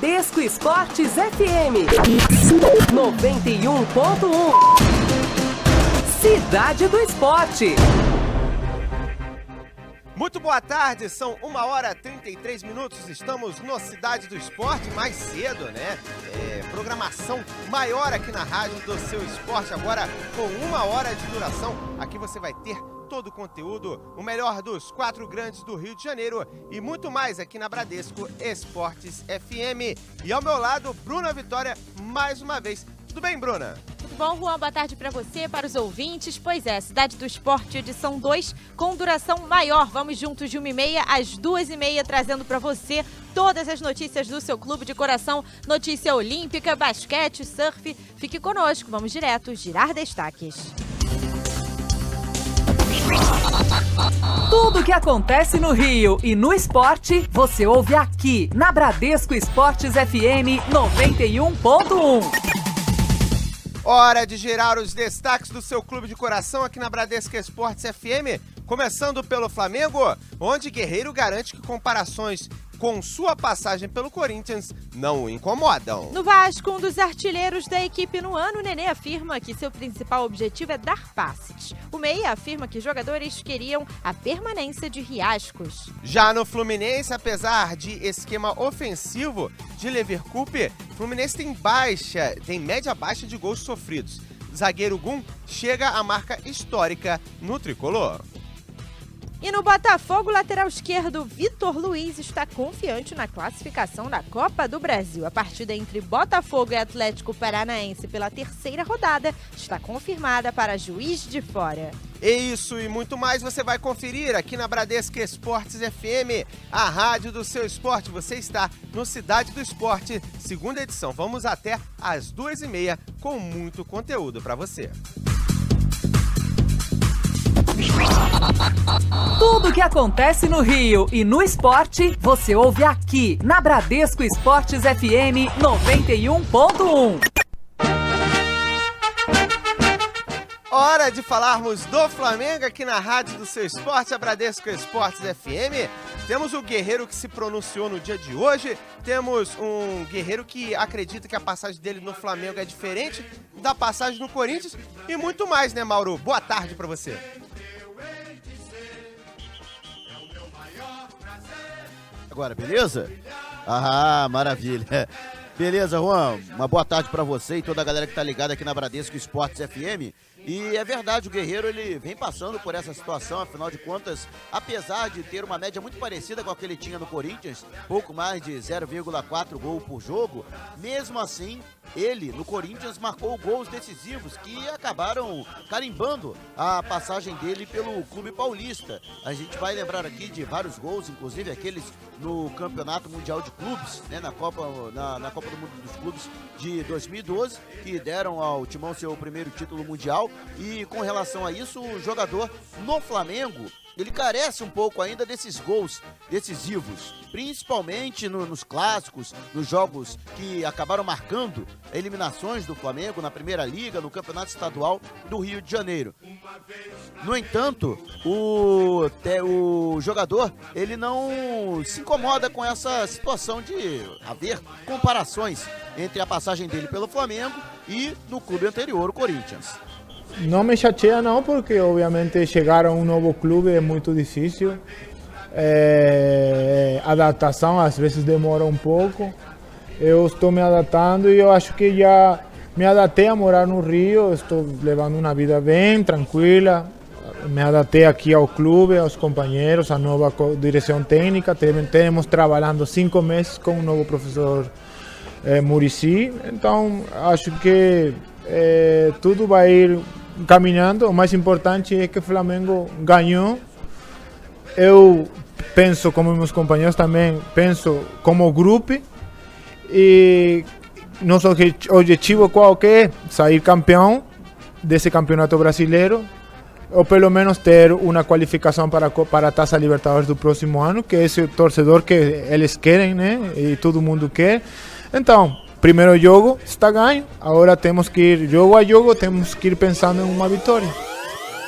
Bradesco Esportes FM 91.1. Cidade do Esporte. Muito boa tarde, são 1h33, estamos no Cidade do Esporte, mais cedo, né? Programação maior aqui na rádio do seu esporte, agora com 1 hora de duração. Aqui você vai ter todo o conteúdo, o melhor dos 4 grandes do Rio de Janeiro e muito mais aqui na Bradesco Esportes FM. E ao meu lado, Bruna Vitória, mais uma vez. Tudo bem, Bruna? Tudo bom, Juan? Boa tarde para você, para os ouvintes. Pois é, Cidade do Esporte, edição 2, com duração maior. Vamos juntos de 1h30 às 2h30, trazendo para você todas as notícias do seu clube de coração. Notícia olímpica, basquete, surf. Fique conosco, vamos direto girar destaques. Tudo o que acontece no Rio e no esporte, você ouve aqui na Bradesco Esportes FM 91.1. Hora de girar os destaques do seu clube de coração aqui na Bradesco Esportes FM, começando pelo Flamengo, onde Guerreiro garante que comparações com sua passagem pelo Corinthians não o incomodam. No Vasco, um dos artilheiros da equipe no ano, o Nenê afirma que seu principal objetivo é dar passes. O Meia afirma que jogadores queriam a permanência de Riascos. Já no Fluminense, apesar de esquema ofensivo de Leverkusen, Fluminense tem média baixa de gols sofridos. Zagueiro Gum chega à marca histórica no tricolor. E no Botafogo, o lateral esquerdo Vitor Luiz está confiante na classificação da Copa do Brasil. A partida entre Botafogo e Atlético Paranaense pela 3ª rodada está confirmada para Juiz de Fora. Isso e muito mais você vai conferir aqui na Bradesco Esportes FM, a rádio do seu esporte. Você está no Cidade do Esporte, 2ª edição. Vamos até às 2h30 com muito conteúdo para você. Tudo o que acontece no Rio e no esporte, você ouve aqui na Bradesco Esportes FM 91.1. Hora de falarmos do Flamengo aqui na rádio do seu esporte, a Bradesco Esportes FM. Temos o Guerreiro que se pronunciou no dia de hoje, temos um Guerreiro que acredita que a passagem dele no Flamengo é diferente da passagem no Corinthians e muito mais, né, Mauro? Boa tarde pra você. Agora, beleza? Ah, maravilha. Beleza, Juan? Uma boa tarde pra você e toda a galera que tá ligada aqui na Bradesco Esportes FM. E é verdade, o Guerreiro ele vem passando por essa situação, afinal de contas, apesar de ter uma média muito parecida com a que ele tinha no Corinthians, pouco mais de 0,4 gol por jogo, mesmo assim, ele, no Corinthians, marcou gols decisivos que acabaram carimbando a passagem dele pelo Clube Paulista. A gente vai lembrar aqui de vários gols, inclusive aqueles no Campeonato Mundial de Clubes, né, na Copa do Mundo dos Clubes de 2012, que deram ao Timão seu primeiro título mundial. E com relação a isso, o jogador no Flamengo, ele carece um pouco ainda desses gols decisivos, principalmente nos clássicos, nos jogos que acabaram marcando eliminações do Flamengo na Primeira Liga, no Campeonato Estadual do Rio de Janeiro. No entanto, o jogador, ele não se incomoda com essa situação de haver comparações entre a passagem dele pelo Flamengo e no clube anterior, o Corinthians. Não me chateia não, porque obviamente chegar a um novo clube é muito difícil. A adaptação às vezes demora um pouco. Eu estou me adaptando e eu acho que já me adaptei a morar no Rio. Estou levando uma vida bem tranquila. Me adaptei aqui ao clube, aos companheiros, à nova direção técnica. Temos trabalhando 5 meses com o novo professor Muricy. Então acho que tudo vai ir caminhando. O mais importante é que o Flamengo ganhou. Eu penso, como meus companheiros também, penso como grupo. E nosso objetivo qual que é? Sair campeão desse campeonato brasileiro, ou pelo menos ter uma qualificação para a Taça Libertadores do próximo ano, que é esse torcedor que eles querem, né? E todo mundo quer. Então, primeiro jogo está ganho, agora temos que ir jogo a jogo, temos que ir pensando em uma vitória.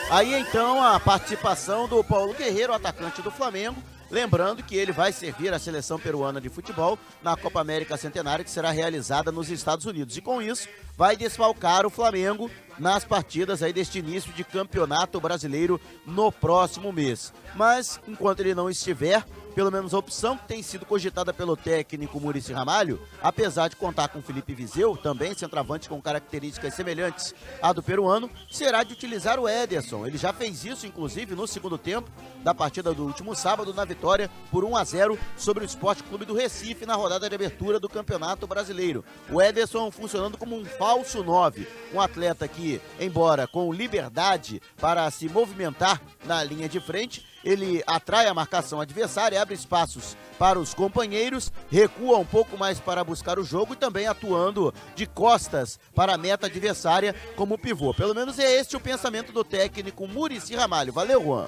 Aí então a participação do Paulo Guerreiro, atacante do Flamengo, Lembrando que ele vai servir a seleção peruana de futebol na Copa América Centenária, que será realizada nos Estados Unidos. E com isso, vai desfalcar o Flamengo nas partidas aí deste início de campeonato brasileiro no próximo mês. Mas, enquanto ele não estiver, pelo menos a opção que tem sido cogitada pelo técnico Muricy Ramalho, apesar de contar com Felipe Viseu, também centroavante com características semelhantes à do peruano, será de utilizar o Ederson. Ele já fez isso, inclusive, no segundo tempo da partida do último sábado, na vitória por 1-0 sobre o Sport Clube do Recife na rodada de abertura do Campeonato Brasileiro. O Ederson funcionando como um falso 9, um atleta que, embora com liberdade para se movimentar na linha de frente, ele atrai a marcação adversária, abre espaços para os companheiros, recua um pouco mais para buscar o jogo e também atuando de costas para a meta adversária como pivô. Pelo menos é este o pensamento do técnico Muricy Ramalho. Valeu, Juan.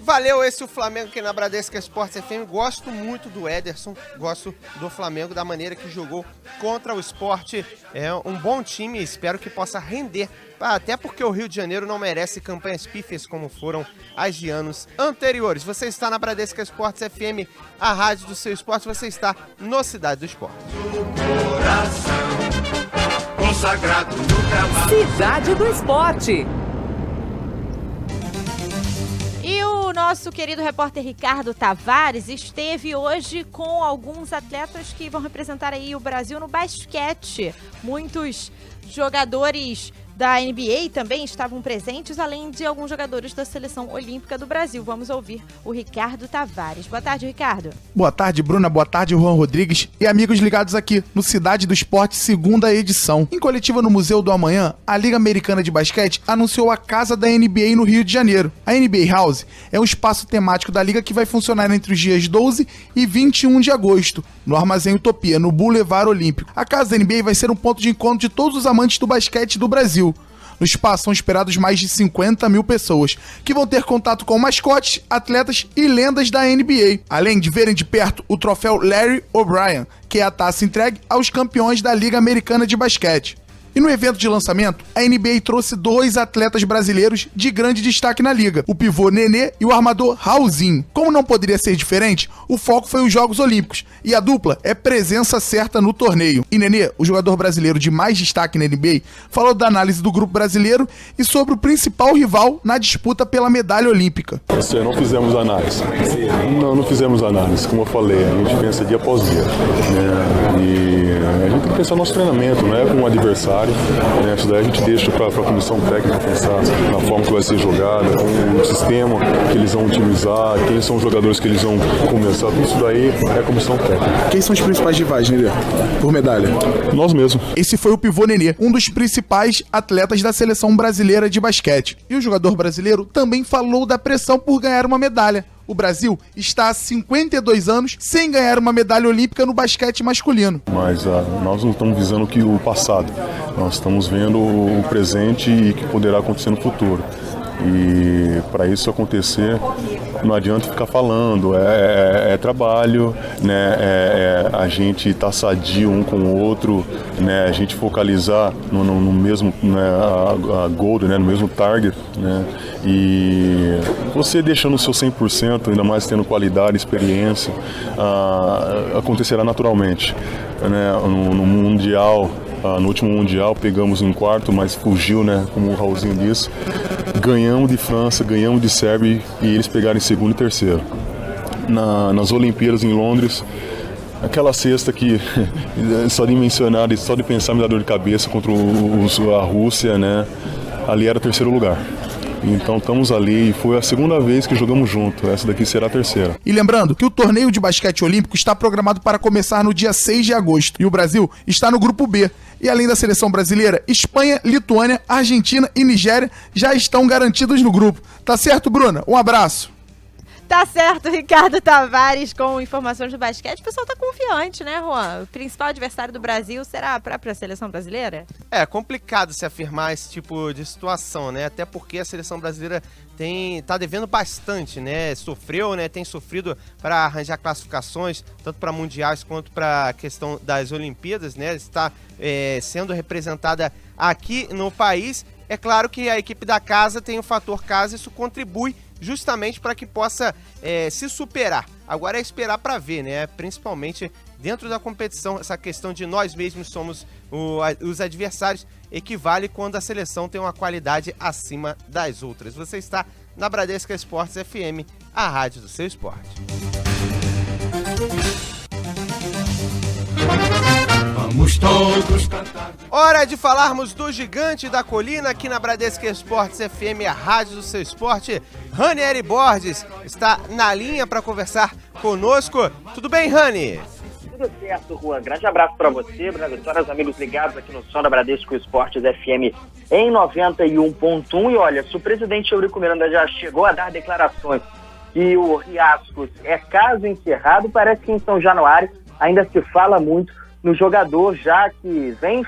Valeu, esse é o Flamengo aqui na Bradesco Esportes FM. Gosto muito do Ederson, gosto do Flamengo, da maneira que jogou contra o Sport. É um bom time, espero que possa render, até porque o Rio de Janeiro não merece campanhas pífias como foram as de anos anteriores. Você está na Bradesco Esportes FM, a rádio do seu esporte, você está no Cidade do Esporte. Consagrado no gramado. Cidade do Esporte. E o nosso querido repórter Ricardo Tavares esteve hoje com alguns atletas que vão representar aí o Brasil no basquete. Muitos jogadores da NBA também estavam presentes, além de alguns jogadores da Seleção Olímpica do Brasil. Vamos ouvir o Ricardo Tavares. Boa tarde, Ricardo. Boa tarde, Bruna. Boa tarde, Juan Rodrigues e amigos ligados aqui no Cidade do Esporte, segunda edição. Em coletiva no Museu do Amanhã, a Liga Americana de Basquete anunciou a casa da NBA no Rio de Janeiro. A NBA House é um espaço temático da Liga que vai funcionar entre os dias 12 e 21 de agosto, no Armazém Utopia, no Boulevard Olímpico. A casa da NBA vai ser um ponto de encontro de todos os amantes do basquete do Brasil. No espaço são esperados mais de 50 mil pessoas, que vão ter contato com mascotes, atletas e lendas da NBA, além de verem de perto o troféu Larry O'Brien, que é a taça entregue aos campeões da Liga Americana de Basquete. E no evento de lançamento, a NBA trouxe 2 atletas brasileiros de grande destaque na liga, o pivô Nenê e o armador Raulzinho. Como não poderia ser diferente, o foco foi os Jogos Olímpicos, e a dupla é presença certa no torneio. E Nenê, o jogador brasileiro de mais destaque na NBA, falou da análise do grupo brasileiro e sobre o principal rival na disputa pela medalha olímpica. Não fizemos análise. Não fizemos análise, como eu falei, a gente pensa dia após dia, né? E a gente tem que pensar no nosso treinamento, não é com o adversário. Né? Isso daí a gente deixa para a comissão técnica pensar na forma que vai ser jogada, com o sistema que eles vão utilizar, quem são os jogadores que eles vão começar. Tudo isso daí é a comissão técnica. Quem são os principais rivais, Nenê, por medalha? Nós mesmos. Esse foi o pivô Nenê, um dos principais atletas da seleção brasileira de basquete. E o jogador brasileiro também falou da pressão por ganhar uma medalha. O Brasil está há 52 anos sem ganhar uma medalha olímpica no basquete masculino. Mas nós não estamos visando o passado, nós estamos vendo o presente e o que poderá acontecer no futuro. E para isso acontecer, não adianta ficar falando, é trabalho, né? A gente tá sadio um com o outro, né? A gente focalizar no mesmo, né? a goal, né? No mesmo target, né? E você deixando o seu 100%, ainda mais tendo qualidade, experiência, acontecerá naturalmente, né? No Mundial, no último Mundial pegamos em quarto, mas fugiu, né? Como o Raulzinho disse. Ganhamos de França, ganhamos de Sérvia e eles pegaram em segundo e terceiro. Nas Olimpíadas em Londres, aquela cesta que só de mencionar, só de pensar me dá dor de cabeça contra a Rússia, né? Ali era terceiro lugar. Então estamos ali e foi a segunda vez que jogamos junto, essa daqui será a terceira. E lembrando que o torneio de basquete olímpico está programado para começar no dia 6 de agosto e o Brasil está no grupo B. E além da seleção brasileira, Espanha, Lituânia, Argentina e Nigéria já estão garantidos no grupo. Tá certo, Bruna? Um abraço. Tá certo, Ricardo Tavares com informações do basquete. O pessoal tá confiante, né, Juan? O principal adversário do Brasil será a própria seleção brasileira? É complicado se afirmar esse tipo de situação, né? Até porque a seleção brasileira tá devendo bastante, né? Sofreu, né? Tem sofrido para arranjar classificações, tanto para mundiais quanto para a questão das Olimpíadas, né? Está sendo representada aqui no país. É claro que a equipe da casa tem o fator casa, isso contribui justamente para que possa se superar. Agora é esperar para ver, né? Principalmente dentro da competição, essa questão de nós mesmos somos os adversários equivale quando a seleção tem uma qualidade acima das outras. Você está na Bradesco Esportes FM, a rádio do seu esporte. Vamos todos cantar. Hora de falarmos do gigante da colina aqui na Bradesco Esportes FM, a rádio do seu esporte. Ranieri Borges está na linha para conversar conosco. Tudo bem, Rani? Tudo certo, Juan. Grande abraço para você, Bruna Vitória, os amigos ligados aqui no som da Bradesco Esportes FM em 91.1. E olha, se o presidente Eurico Miranda já chegou a dar declarações que o Riascos é caso encerrado, parece que em São Januário ainda se fala muito no jogador, já que veio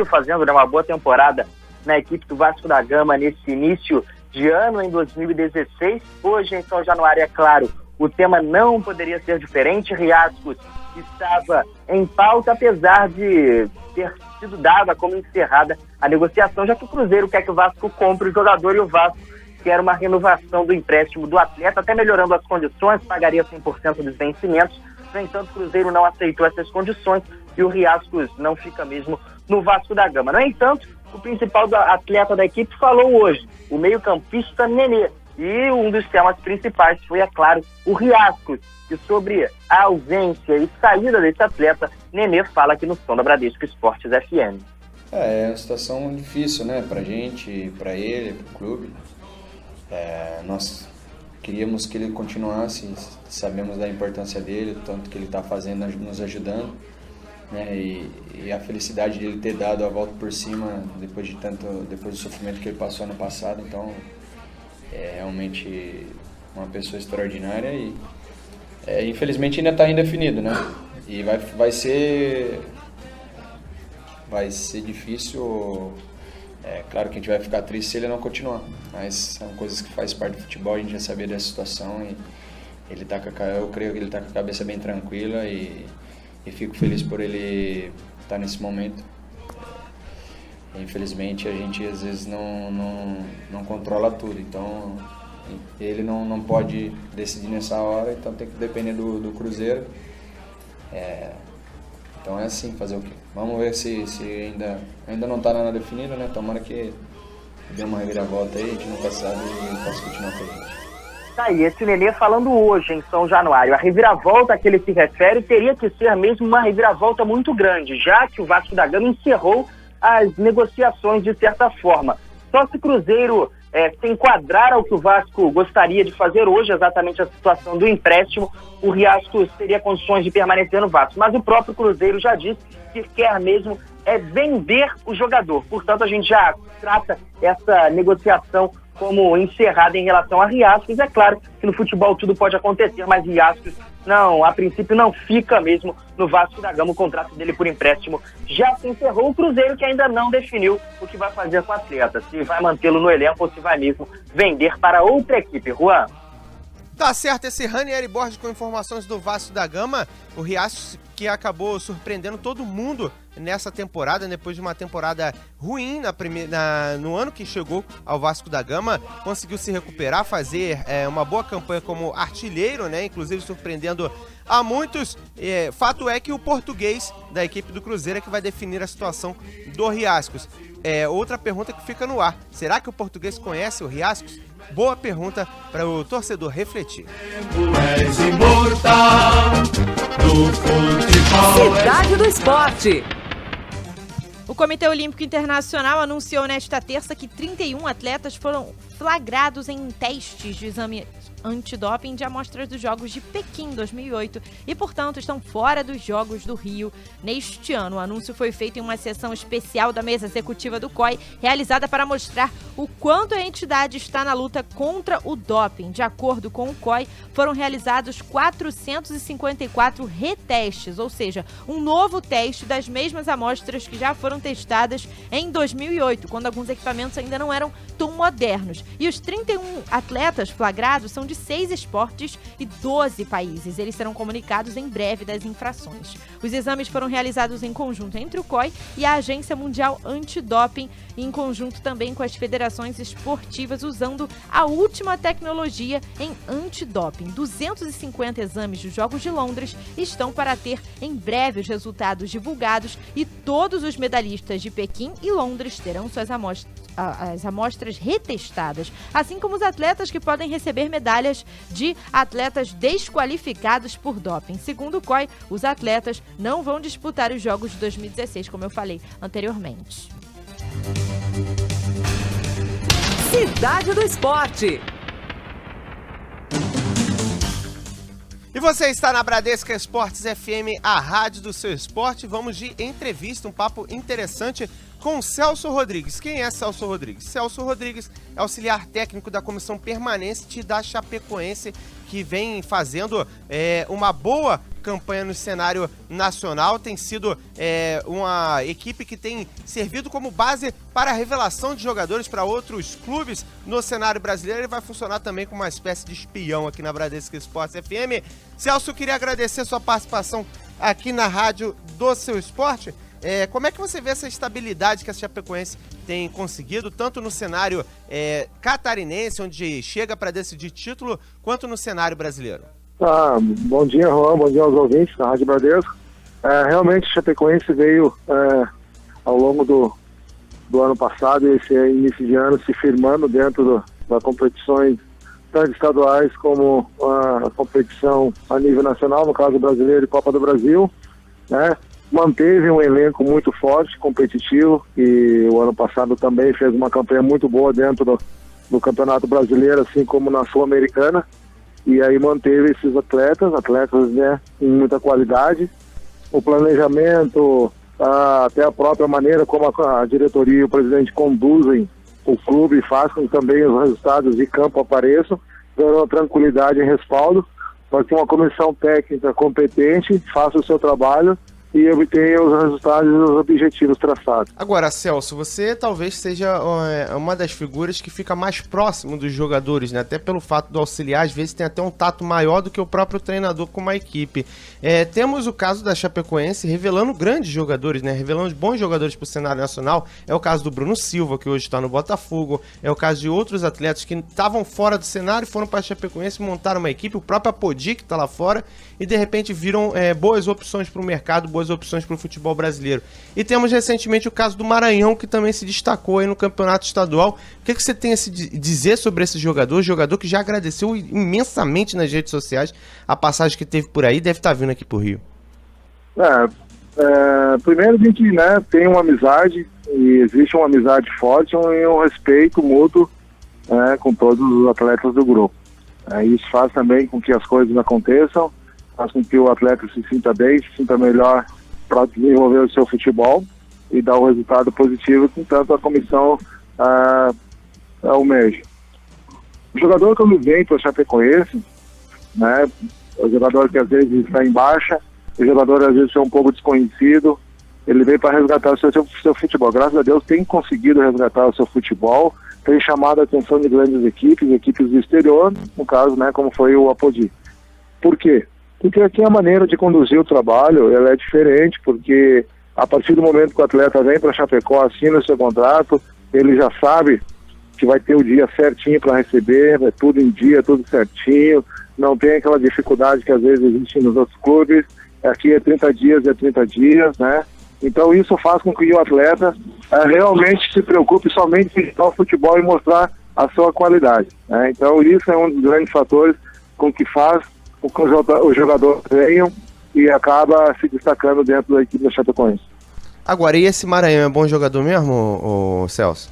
fazendo uma boa temporada na equipe do Vasco da Gama nesse início de ano, em 2016. Hoje, em São Januário, é claro, o tema não poderia ser diferente. Riascos estava em pauta, apesar de ter sido dada como encerrada a negociação, já que o Cruzeiro quer que o Vasco compre o jogador e o Vasco quer uma renovação do empréstimo do atleta, até melhorando as condições, pagaria 100% dos vencimentos. No entanto, o Cruzeiro não aceitou essas condições e o Riascos não fica mesmo no Vasco da Gama. No entanto, o principal atleta da equipe falou hoje, o meio-campista Nenê. E um dos temas principais foi, é claro, o Riascos. E sobre a ausência e saída desse atleta, Nenê fala aqui no som da Bradesco Esportes FM. É uma situação difícil, né? Pra gente, pra ele, pro clube. Nós queríamos que ele continuasse, sabemos da importância dele, tanto que ele está fazendo, nos ajudando, né? E a felicidade de ele ter dado a volta por cima depois do sofrimento que ele passou ano passado. Então, é realmente uma pessoa extraordinária e infelizmente ainda está indefinido, né? E vai ser difícil. Claro que a gente vai ficar triste se ele não continuar, mas são coisas que faz parte do futebol, a gente já sabia dessa situação e eu creio que ele está com a cabeça bem tranquila e fico feliz por ele estar nesse momento. Infelizmente a gente às vezes não controla tudo, então ele não pode decidir nessa hora, então tem que depender do Cruzeiro. Então é assim, fazer o quê? Vamos ver se ainda não está nada definido, né? Tomara que dê uma reviravolta aí, a gente nunca sabe e possa continuar com a gente. Tá aí, esse Nenê falando hoje em São Januário. A reviravolta a que ele se refere teria que ser mesmo uma reviravolta muito grande, já que o Vasco da Gama encerrou as negociações de certa forma. Só se o Cruzeiro se enquadrar ao que o Vasco gostaria de fazer hoje, exatamente a situação do empréstimo, o Riascos teria condições de permanecer no Vasco. Mas o próprio Cruzeiro já disse que quer mesmo vender o jogador. Portanto, a gente já trata essa negociação como encerrada em relação a Riascos. É claro que no futebol tudo pode acontecer, mas Riascos, a princípio não fica mesmo no Vasco da Gama. O contrato dele por empréstimo já se encerrou. O Cruzeiro que ainda não definiu o que vai fazer com o atleta, se vai mantê-lo no elenco ou se vai mesmo vender para outra equipe. Juan? Tá certo, esse Ranieri Borges com informações do Vasco da Gama, o Riascos que acabou surpreendendo todo mundo nessa temporada, depois de uma temporada ruim no ano que chegou ao Vasco da Gama, conseguiu se recuperar, fazer uma boa campanha como artilheiro, né? Inclusive surpreendendo a muitos. Fato é que o português da equipe do Cruzeiro é que vai definir a situação do Riascos. Outra pergunta que fica no ar, será que o português conhece o Riascos? Boa pergunta para o torcedor refletir. Cidade do Esporte. O Comitê Olímpico Internacional anunciou nesta terça que 31 atletas foram flagrados em testes de exame antidoping de amostras dos Jogos de Pequim 2008 e, portanto, estão fora dos Jogos do Rio neste ano. O anúncio foi feito em uma sessão especial da mesa executiva do COI, realizada para mostrar o quanto a entidade está na luta contra o doping. De acordo com o COI, foram realizados 454 retestes, ou seja, um novo teste das mesmas amostras que já foram testadas em 2008, quando alguns equipamentos ainda não eram tão modernos. E os 31 atletas flagrados são de de 6 esportes e 12 países. Eles serão comunicados em breve das infrações. Os exames foram realizados em conjunto entre o COI e a Agência Mundial Antidoping, em conjunto também com as federações esportivas, usando a última tecnologia em antidoping. 250 exames dos Jogos de Londres estão para ter em breve os resultados divulgados e todos os medalhistas de Pequim e Londres terão suas amostras retestadas, assim como os atletas que podem receber medalhas de atletas desqualificados por doping. Segundo o COI, os atletas não vão disputar os Jogos de 2016, como eu falei anteriormente. Cidade do Esporte. E você está na Bradesco Esportes FM, a rádio do seu esporte. Vamos de entrevista, um papo interessante com Celso Rodrigues. Quem é Celso Rodrigues? Celso Rodrigues é auxiliar técnico da Comissão Permanente da Chapecoense, que vem fazendo uma boa campanha no cenário nacional. Tem sido uma equipe que tem servido como base para a revelação de jogadores para outros clubes no cenário brasileiro. Ele vai funcionar também como uma espécie de espião aqui na Bradesco Esportes FM. Celso, queria agradecer sua participação aqui na rádio do seu esporte. Como é que você vê essa estabilidade que a Chapecoense tem conseguido, tanto no cenário catarinense, onde chega para decidir título, quanto no cenário brasileiro? Bom dia, Juan, bom dia aos ouvintes da Rádio Bradesco. Realmente, a Chapecoense veio ao longo do ano passado e esse início de ano se firmando dentro das competições tanto estaduais como a competição a nível nacional, no caso brasileiro e Copa do Brasil, né? Manteve um elenco muito forte, competitivo, e o ano passado também fez uma campanha muito boa dentro do Campeonato Brasileiro, assim como na Sul-Americana, e aí manteve esses atletas, né, com muita qualidade. O planejamento, até a própria maneira como a diretoria e o presidente conduzem o clube e faz com que também os resultados de campo apareçam, dando tranquilidade e respaldo, para que uma comissão técnica competente faça o seu trabalho e obtenha os resultados e os objetivos traçados. Agora, Celso, você talvez seja uma das figuras que fica mais próximo dos jogadores, né? Até pelo fato do auxiliar, às vezes tem até um tato maior do que o próprio treinador com uma equipe. Temos o caso da Chapecoense revelando grandes jogadores, né? Revelando bons jogadores para o cenário nacional. É o caso do Bruno Silva, que hoje está no Botafogo. É o caso de outros atletas que estavam fora do cenário, foram para a Chapecoense, montaram uma equipe. O próprio Apodi, que está lá fora, e de repente viram boas opções para o mercado, boas opções para o futebol brasileiro. E temos recentemente o caso do Maranhão, que também se destacou aí no campeonato estadual. O que você tem a se dizer sobre esse jogador que já agradeceu imensamente nas redes sociais a passagem que teve por aí, deve estar vindo aqui pro Rio? Primeiro a gente, né, tem uma amizade, e existe uma amizade forte e um respeito mútuo, com todos os atletas do grupo. Isso faz também com que as coisas aconteçam, faz com que o atleta se sinta bem, se sinta melhor para desenvolver o seu futebol e dar o resultado positivo que tanto a comissão almeja. O jogador que vem para o Chapecoense, né, o jogador que às vezes está em baixa, o jogador às vezes é um pouco desconhecido, ele veio para resgatar o seu futebol. Graças a Deus tem conseguido resgatar o seu futebol, tem chamado a atenção de grandes equipes do exterior, no caso, né, como foi o Apodi. Por quê? Porque aqui a maneira de conduzir o trabalho ela é diferente, porque a partir do momento que o atleta vem para Chapecó, assina o seu contrato, ele já sabe que vai ter o dia certinho para receber, é tudo em dia, tudo certinho, não tem aquela dificuldade que às vezes existe nos outros clubes, aqui é 30 dias, né? Então isso faz com que o atleta realmente se preocupe somente em jogar o futebol e mostrar a sua qualidade, né? Então isso é um dos grandes fatores com que faz com que os jogadores venham e acaba se destacando dentro da equipe da Chapecoense. Agora, e esse Maranhão é bom jogador mesmo, Celso?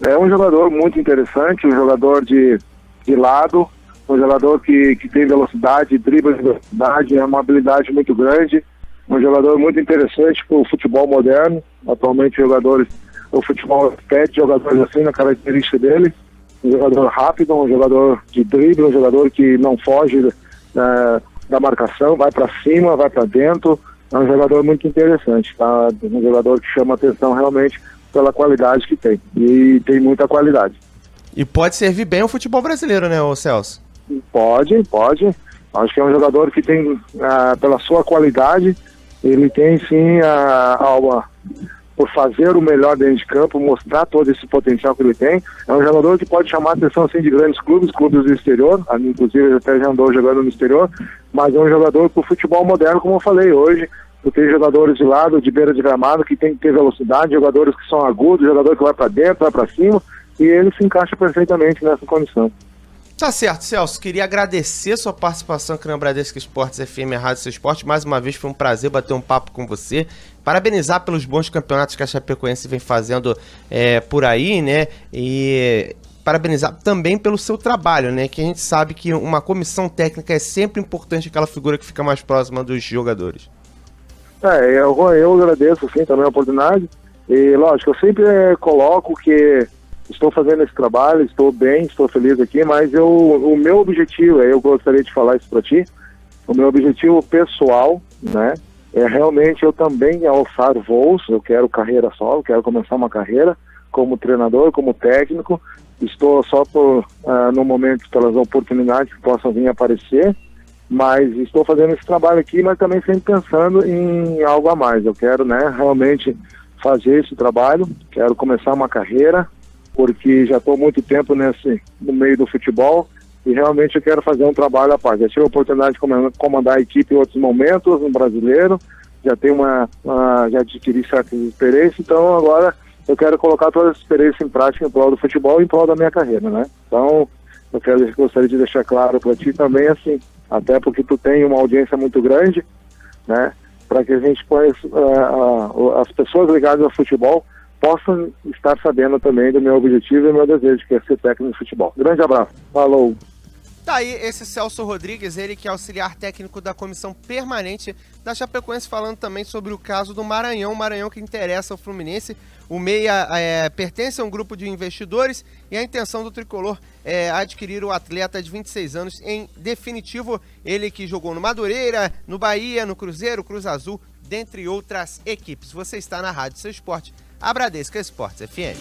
É um jogador muito interessante, um jogador de lado, um jogador que tem velocidade, dribla de velocidade, é uma habilidade muito grande, um jogador muito interessante para o futebol moderno. Atualmente o futebol pede jogadores assim na característica dele, um jogador rápido, um jogador de drible, um jogador que não foge da marcação, vai para cima, vai para dentro. É um jogador muito interessante, tá? Um jogador que chama atenção realmente pela qualidade que tem, e tem muita qualidade. E pode servir bem o futebol brasileiro, né, Celso? Pode. Acho que é um jogador que tem, pela sua qualidade, ele tem sim por fazer o melhor dentro de campo, mostrar todo esse potencial que ele tem. É um jogador que pode chamar a atenção assim, de grandes clubes do exterior, inclusive ele até já andou jogando no exterior, mas é um jogador pro futebol moderno, como eu falei hoje. Tu tem jogadores de lado, de beira de gramado, que tem que ter velocidade, jogadores que são agudos, jogador que vai para dentro, vai para cima, e ele se encaixa perfeitamente nessa condição. Tá certo, Celso. Queria agradecer sua participação aqui na Bradesco Esportes FM, a Rádio Seu Esporte. Mais uma vez foi um prazer bater um papo com você. Parabenizar pelos bons campeonatos que a Chapecoense vem fazendo por aí, né? E parabenizar também pelo seu trabalho, né? Que a gente sabe que uma comissão técnica é sempre importante, aquela figura que fica mais próxima dos jogadores. Eu agradeço sim também a oportunidade. E lógico, eu sempre coloco que estou fazendo esse trabalho, estou bem, estou feliz aqui, mas o meu objetivo, eu gostaria de falar isso para ti, o meu objetivo pessoal, né, é realmente eu também alçar voos. Eu quero carreira solo, quero começar uma carreira como treinador, como técnico. Estou só no momento pelas oportunidades que possam vir aparecer, mas estou fazendo esse trabalho aqui, mas também sempre pensando em algo a mais. Eu quero, né, realmente fazer esse trabalho, quero começar uma carreira, porque já estou muito tempo no meio do futebol e realmente eu quero fazer um trabalho à parte. Já tive a oportunidade de comandar a equipe em outros momentos no brasileiro, já adquiri certas experiências, então agora eu quero colocar toda essa experiência em prática em prol do futebol e em prol da minha carreira, né? Então eu gostaria de deixar claro para ti também, assim, até porque tu tem uma audiência muito grande, né? Para que a gente as pessoas ligadas ao futebol possam estar sabendo também do meu objetivo e do meu desejo, que é ser técnico de futebol. Grande abraço. Falou. Tá aí esse Celso Rodrigues, ele que é auxiliar técnico da comissão permanente da Chapecoense, falando também sobre o caso do Maranhão. O Maranhão que interessa ao Fluminense. O Meia pertence a um grupo de investidores e a intenção do tricolor é adquirir o atleta de 26 anos em definitivo. Ele que jogou no Madureira, no Bahia, no Cruzeiro, Cruz Azul, dentre outras equipes. Você está na Rádio Seu Esporte, a Bradesco Esportes FM.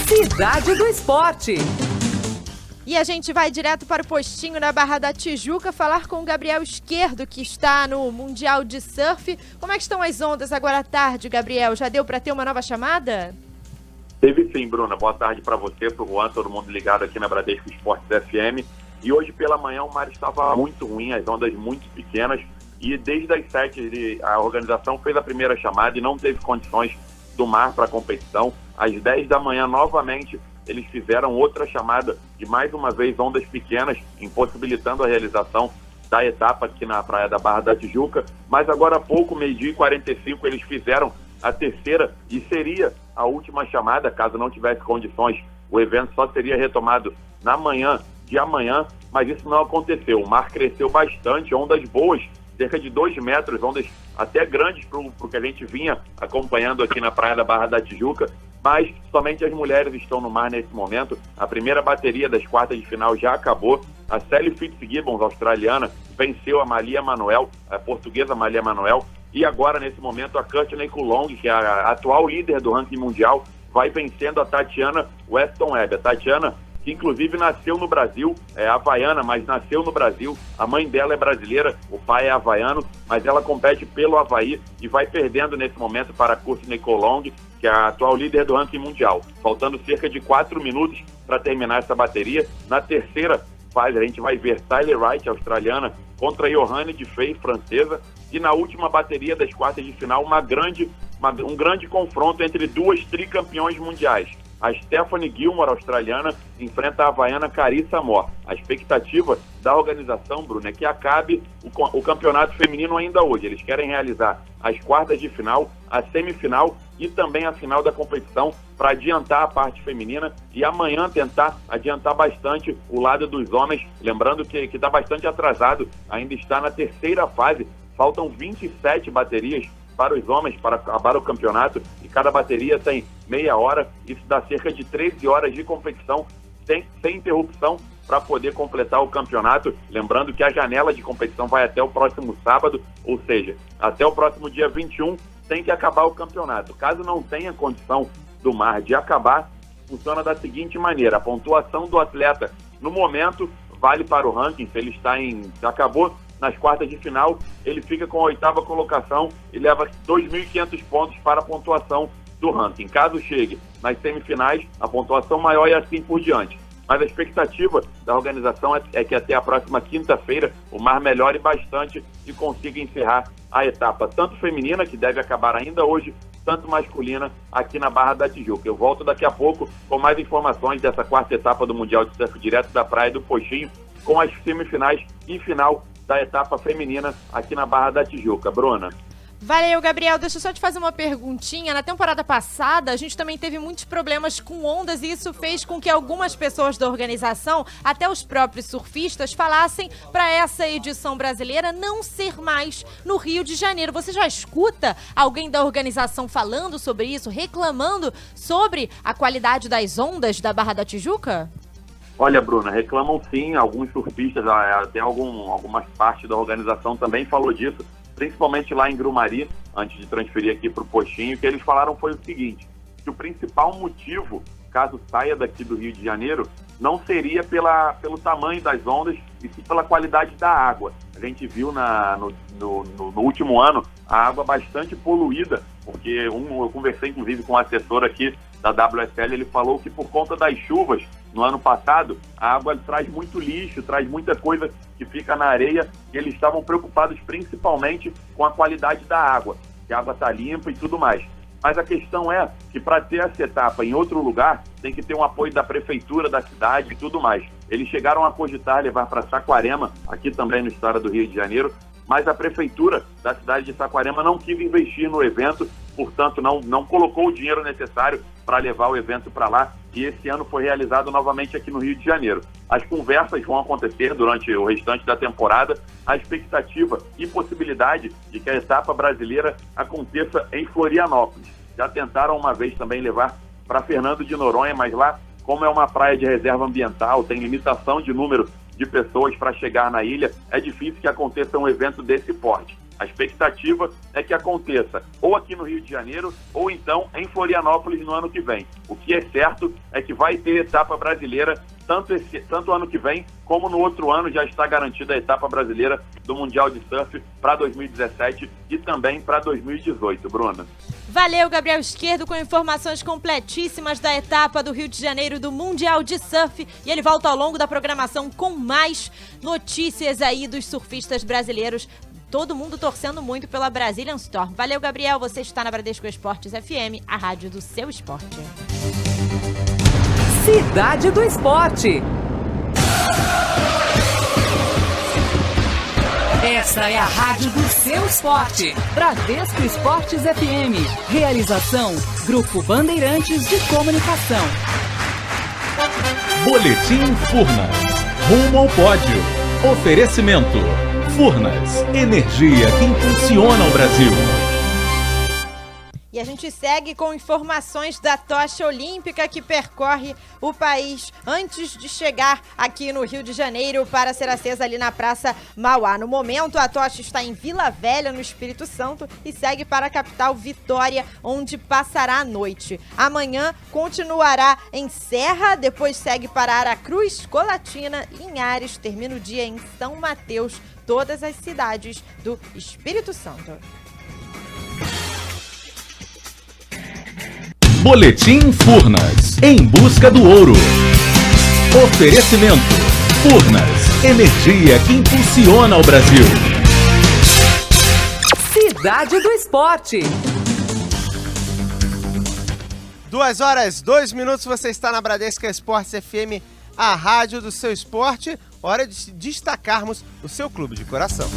Cidade do Esporte. E a gente vai direto para o postinho na Barra da Tijuca falar com o Gabriel Esquerdo, que está no Mundial de Surf. Como é que estão as ondas agora à tarde, Gabriel? Já deu para ter uma nova chamada? Teve sim, Bruna. Boa tarde para você, para o Juan, todo mundo ligado aqui na Bradesco Esportes FM. E hoje pela manhã o mar estava muito ruim, as ondas muito pequenas. E desde as 7 a organização fez a primeira chamada e não teve condições do mar para a competição. Às 10 da manhã, novamente, eles fizeram outra chamada de mais uma vez ondas pequenas, impossibilitando a realização da etapa aqui na praia da Barra da Tijuca. Mas agora há pouco, 12h45, eles fizeram a terceira e seria a última chamada, caso não tivesse condições. O evento só seria retomado na manhã de amanhã, mas isso não aconteceu. O mar cresceu bastante, ondas boas, cerca de 2 metros, ondas até grandes para o que a gente vinha acompanhando aqui na praia da Barra da Tijuca, mas somente as mulheres estão no mar nesse momento. A primeira bateria das quartas de final já acabou. A Sally Fitzgibbons, australiana, venceu a Malia Manuel, a portuguesa Malia Manuel, e agora, nesse momento, a Courtney Coulomb, que é a atual líder do ranking mundial, vai vencendo a Tatiana Weston Webb. A Tatiana, que inclusive nasceu no Brasil, é havaiana, mas nasceu no Brasil. A mãe dela é brasileira, o pai é havaiano, mas ela compete pelo Havaí e vai perdendo nesse momento para a Courtney Coulomb, que é a atual líder do ranking mundial. Faltando cerca de 4 minutos para terminar essa bateria. Na terceira fase, a gente vai ver Tyler Wright, australiana, contra Johanne de Fey, francesa. E na última bateria das quartas de final, um grande confronto entre duas tricampeões mundiais. A Stephanie Gilmore, australiana, enfrenta a havaiana Carissa Moore. A expectativa da organização, Bruno, é que acabe o campeonato feminino ainda hoje. Eles querem realizar as quartas de final, a semifinal e também a final da competição para adiantar a parte feminina e amanhã tentar adiantar bastante o lado dos homens. Lembrando que está bastante atrasado, ainda está na terceira fase. Faltam 27 baterias para os homens, para acabar o campeonato, e cada bateria tem meia hora. Isso dá cerca de 13 horas de competição sem interrupção para poder completar o campeonato. Lembrando que a janela de competição vai até o próximo sábado, ou seja, até o próximo dia 21 tem que acabar o campeonato. Caso não tenha condição do mar de acabar, funciona da seguinte maneira: a pontuação do atleta no momento vale para o ranking. Se ele acabou nas quartas de final, ele fica com a 8ª colocação e leva 2.500 pontos para a pontuação do ranking. Caso chegue nas semifinais, a pontuação maior e assim por diante. Mas a expectativa da organização é que até a próxima quinta-feira o mar melhore bastante e consiga encerrar a etapa, tanto feminina, que deve acabar ainda hoje, tanto masculina, aqui na Barra da Tijuca. Eu volto daqui a pouco com mais informações dessa 4ª etapa do Mundial de Surf direto da Praia do Pochinho, com as semifinais e final da etapa feminina aqui na Barra da Tijuca. Bruna. Valeu, Gabriel. Deixa eu só te fazer uma perguntinha. Na temporada passada, a gente também teve muitos problemas com ondas e isso fez com que algumas pessoas da organização, até os próprios surfistas, falassem para essa edição brasileira não ser mais no Rio de Janeiro. Você já escuta alguém da organização falando sobre isso, reclamando sobre a qualidade das ondas da Barra da Tijuca? Olha, Bruna, reclamam sim. Alguns surfistas, até algumas partes da organização também falou disso, principalmente lá em Grumari, antes de transferir aqui para o Pochinho. O que eles falaram foi o seguinte: que o principal motivo, caso saia daqui do Rio de Janeiro, não seria pelo tamanho das ondas, e sim pela qualidade da água. A gente viu no último ano a água bastante poluída, porque eu conversei inclusive com um assessor aqui da WSL, ele falou que por conta das chuvas no ano passado, a água traz muito lixo, traz muita coisa que fica na areia, e eles estavam preocupados principalmente com a qualidade da água, que a água está limpa e tudo mais. Mas a questão é que para ter essa etapa em outro lugar, tem que ter um apoio da prefeitura, da cidade e tudo mais. Eles chegaram a cogitar levar para Saquarema, aqui também no estado do Rio de Janeiro, mas a prefeitura da cidade de Saquarema não quis investir no evento, portanto não colocou o dinheiro necessário para levar o evento para lá, e esse ano foi realizado novamente aqui no Rio de Janeiro. As conversas vão acontecer durante o restante da temporada, a expectativa e possibilidade de que a etapa brasileira aconteça em Florianópolis. Já tentaram uma vez também levar para Fernando de Noronha, mas lá, como é uma praia de reserva ambiental, tem limitação de número de pessoas para chegar na ilha, é difícil que aconteça um evento desse porte. A expectativa é que aconteça ou aqui no Rio de Janeiro ou então em Florianópolis no ano que vem. O que é certo é que vai ter etapa brasileira tanto ano que vem como no outro ano. Já está garantida a etapa brasileira do Mundial de Surf para 2017 e também para 2018, Bruna. Valeu, Gabriel Izquierdo, com informações completíssimas da etapa do Rio de Janeiro do Mundial de Surf. E ele volta ao longo da programação com mais notícias aí dos surfistas brasileiros. Todo mundo torcendo muito pela Brazilian Storm. Valeu, Gabriel. Você está na Bradesco Esportes FM, a rádio do seu esporte. Cidade do Esporte. Essa é a rádio do seu esporte. Bradesco Esportes FM. Realização: Grupo Bandeirantes de Comunicação. Boletim Furnas. Rumo ao pódio. Oferecimento: Furnas, energia que impulsiona o Brasil. E a gente segue com informações da tocha olímpica que percorre o país antes de chegar aqui no Rio de Janeiro para ser acesa ali na Praça Mauá. No momento, a tocha está em Vila Velha, no Espírito Santo, e segue para a capital Vitória, onde passará a noite. Amanhã continuará em Serra, depois segue para Aracruz, Colatina, Linhares, termina o dia em São Mateus, todas as cidades do Espírito Santo. Boletim Furnas, em busca do ouro. Oferecimento: Furnas, energia que impulsiona o Brasil. Cidade do Esporte. 2h02, você está na Bradesco Esportes FM, a rádio do seu esporte. Hora de destacarmos o seu clube de coração.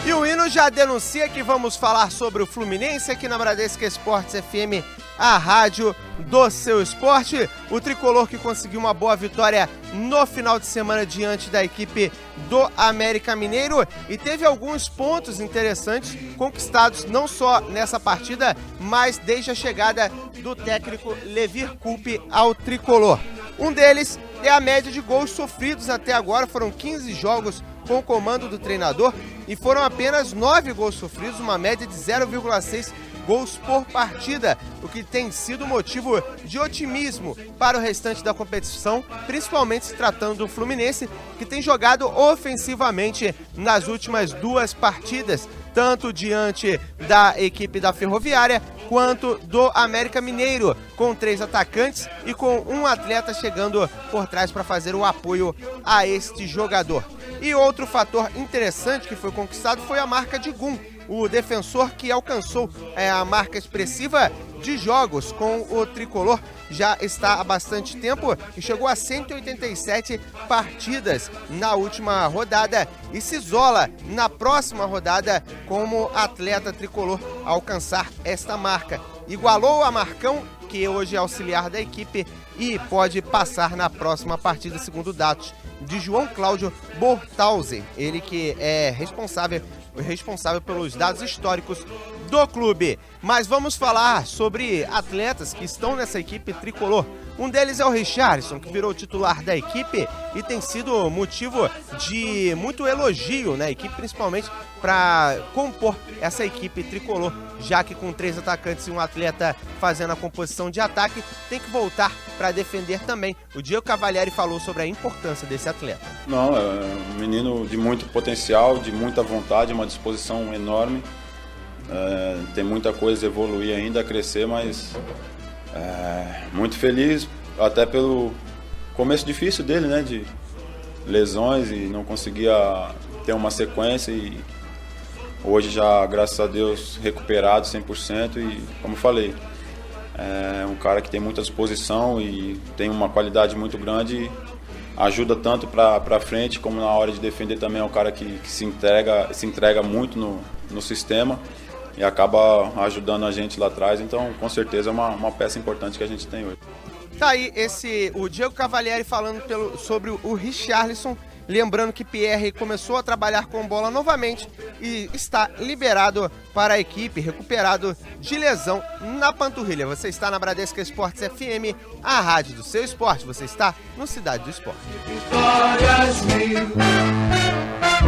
E o hino já denuncia que vamos falar sobre o Fluminense aqui na Bradesco Esportes FM, a rádio do seu esporte. O tricolor que conseguiu uma boa vitória no final de semana diante da equipe do América Mineiro e teve alguns pontos interessantes conquistados não só nessa partida, mas desde a chegada do técnico Levir Coupe ao tricolor. Um deles é a média de gols sofridos até agora. Foram 15 jogos com o comando do treinador e foram apenas 9 gols sofridos, uma média de 0,6 gols por partida, o que tem sido motivo de otimismo para o restante da competição, principalmente se tratando do Fluminense, que tem jogado ofensivamente nas últimas 2 partidas, tanto diante da equipe da Ferroviária quanto do América Mineiro, com 3 atacantes e com um atleta chegando por trás para fazer o apoio a este jogador. E outro fator interessante que foi conquistado foi a marca de Gum, o defensor que alcançou a marca expressiva de jogos com o tricolor, já está há bastante tempo e chegou a 187 partidas na última rodada e se isola na próxima rodada como atleta tricolor a alcançar esta marca. Igualou a Marcão, que hoje é auxiliar da equipe e pode passar na próxima partida, segundo dados de João Cláudio Bortausen, ele que é responsável pelos dados históricos do clube. Mas vamos falar sobre atletas que estão nessa equipe tricolor. Um deles é o Richarlison, que virou titular da equipe e tem sido motivo de muito elogio na equipe, principalmente para compor essa equipe tricolor, já que com 3 atacantes e um atleta fazendo a composição de ataque, tem que voltar para defender também. O Diego Cavalieri falou sobre a importância desse atleta. Não, é um menino de muito potencial, de muita vontade, uma disposição enorme. Tem muita coisa a evoluir ainda, a crescer, mas muito feliz, até pelo começo difícil dele, né, de lesões e não conseguia ter uma sequência, e hoje já, graças a Deus, recuperado 100% e, como falei, é um cara que tem muita disposição e tem uma qualidade muito grande, e ajuda tanto para frente como na hora de defender também. É um cara que se entrega muito no sistema e acaba ajudando a gente lá atrás, então com certeza é uma peça importante que a gente tem hoje. Tá aí o Diego Cavalieri falando sobre o Richarlison, lembrando que Pierre começou a trabalhar com bola novamente e está liberado para a equipe, recuperado de lesão na panturrilha. Você está na Bradesco Esportes FM, a rádio do seu esporte. Você está no Cidade do Esporte.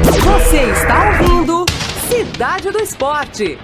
Você está ouvindo Cidade do Esporte.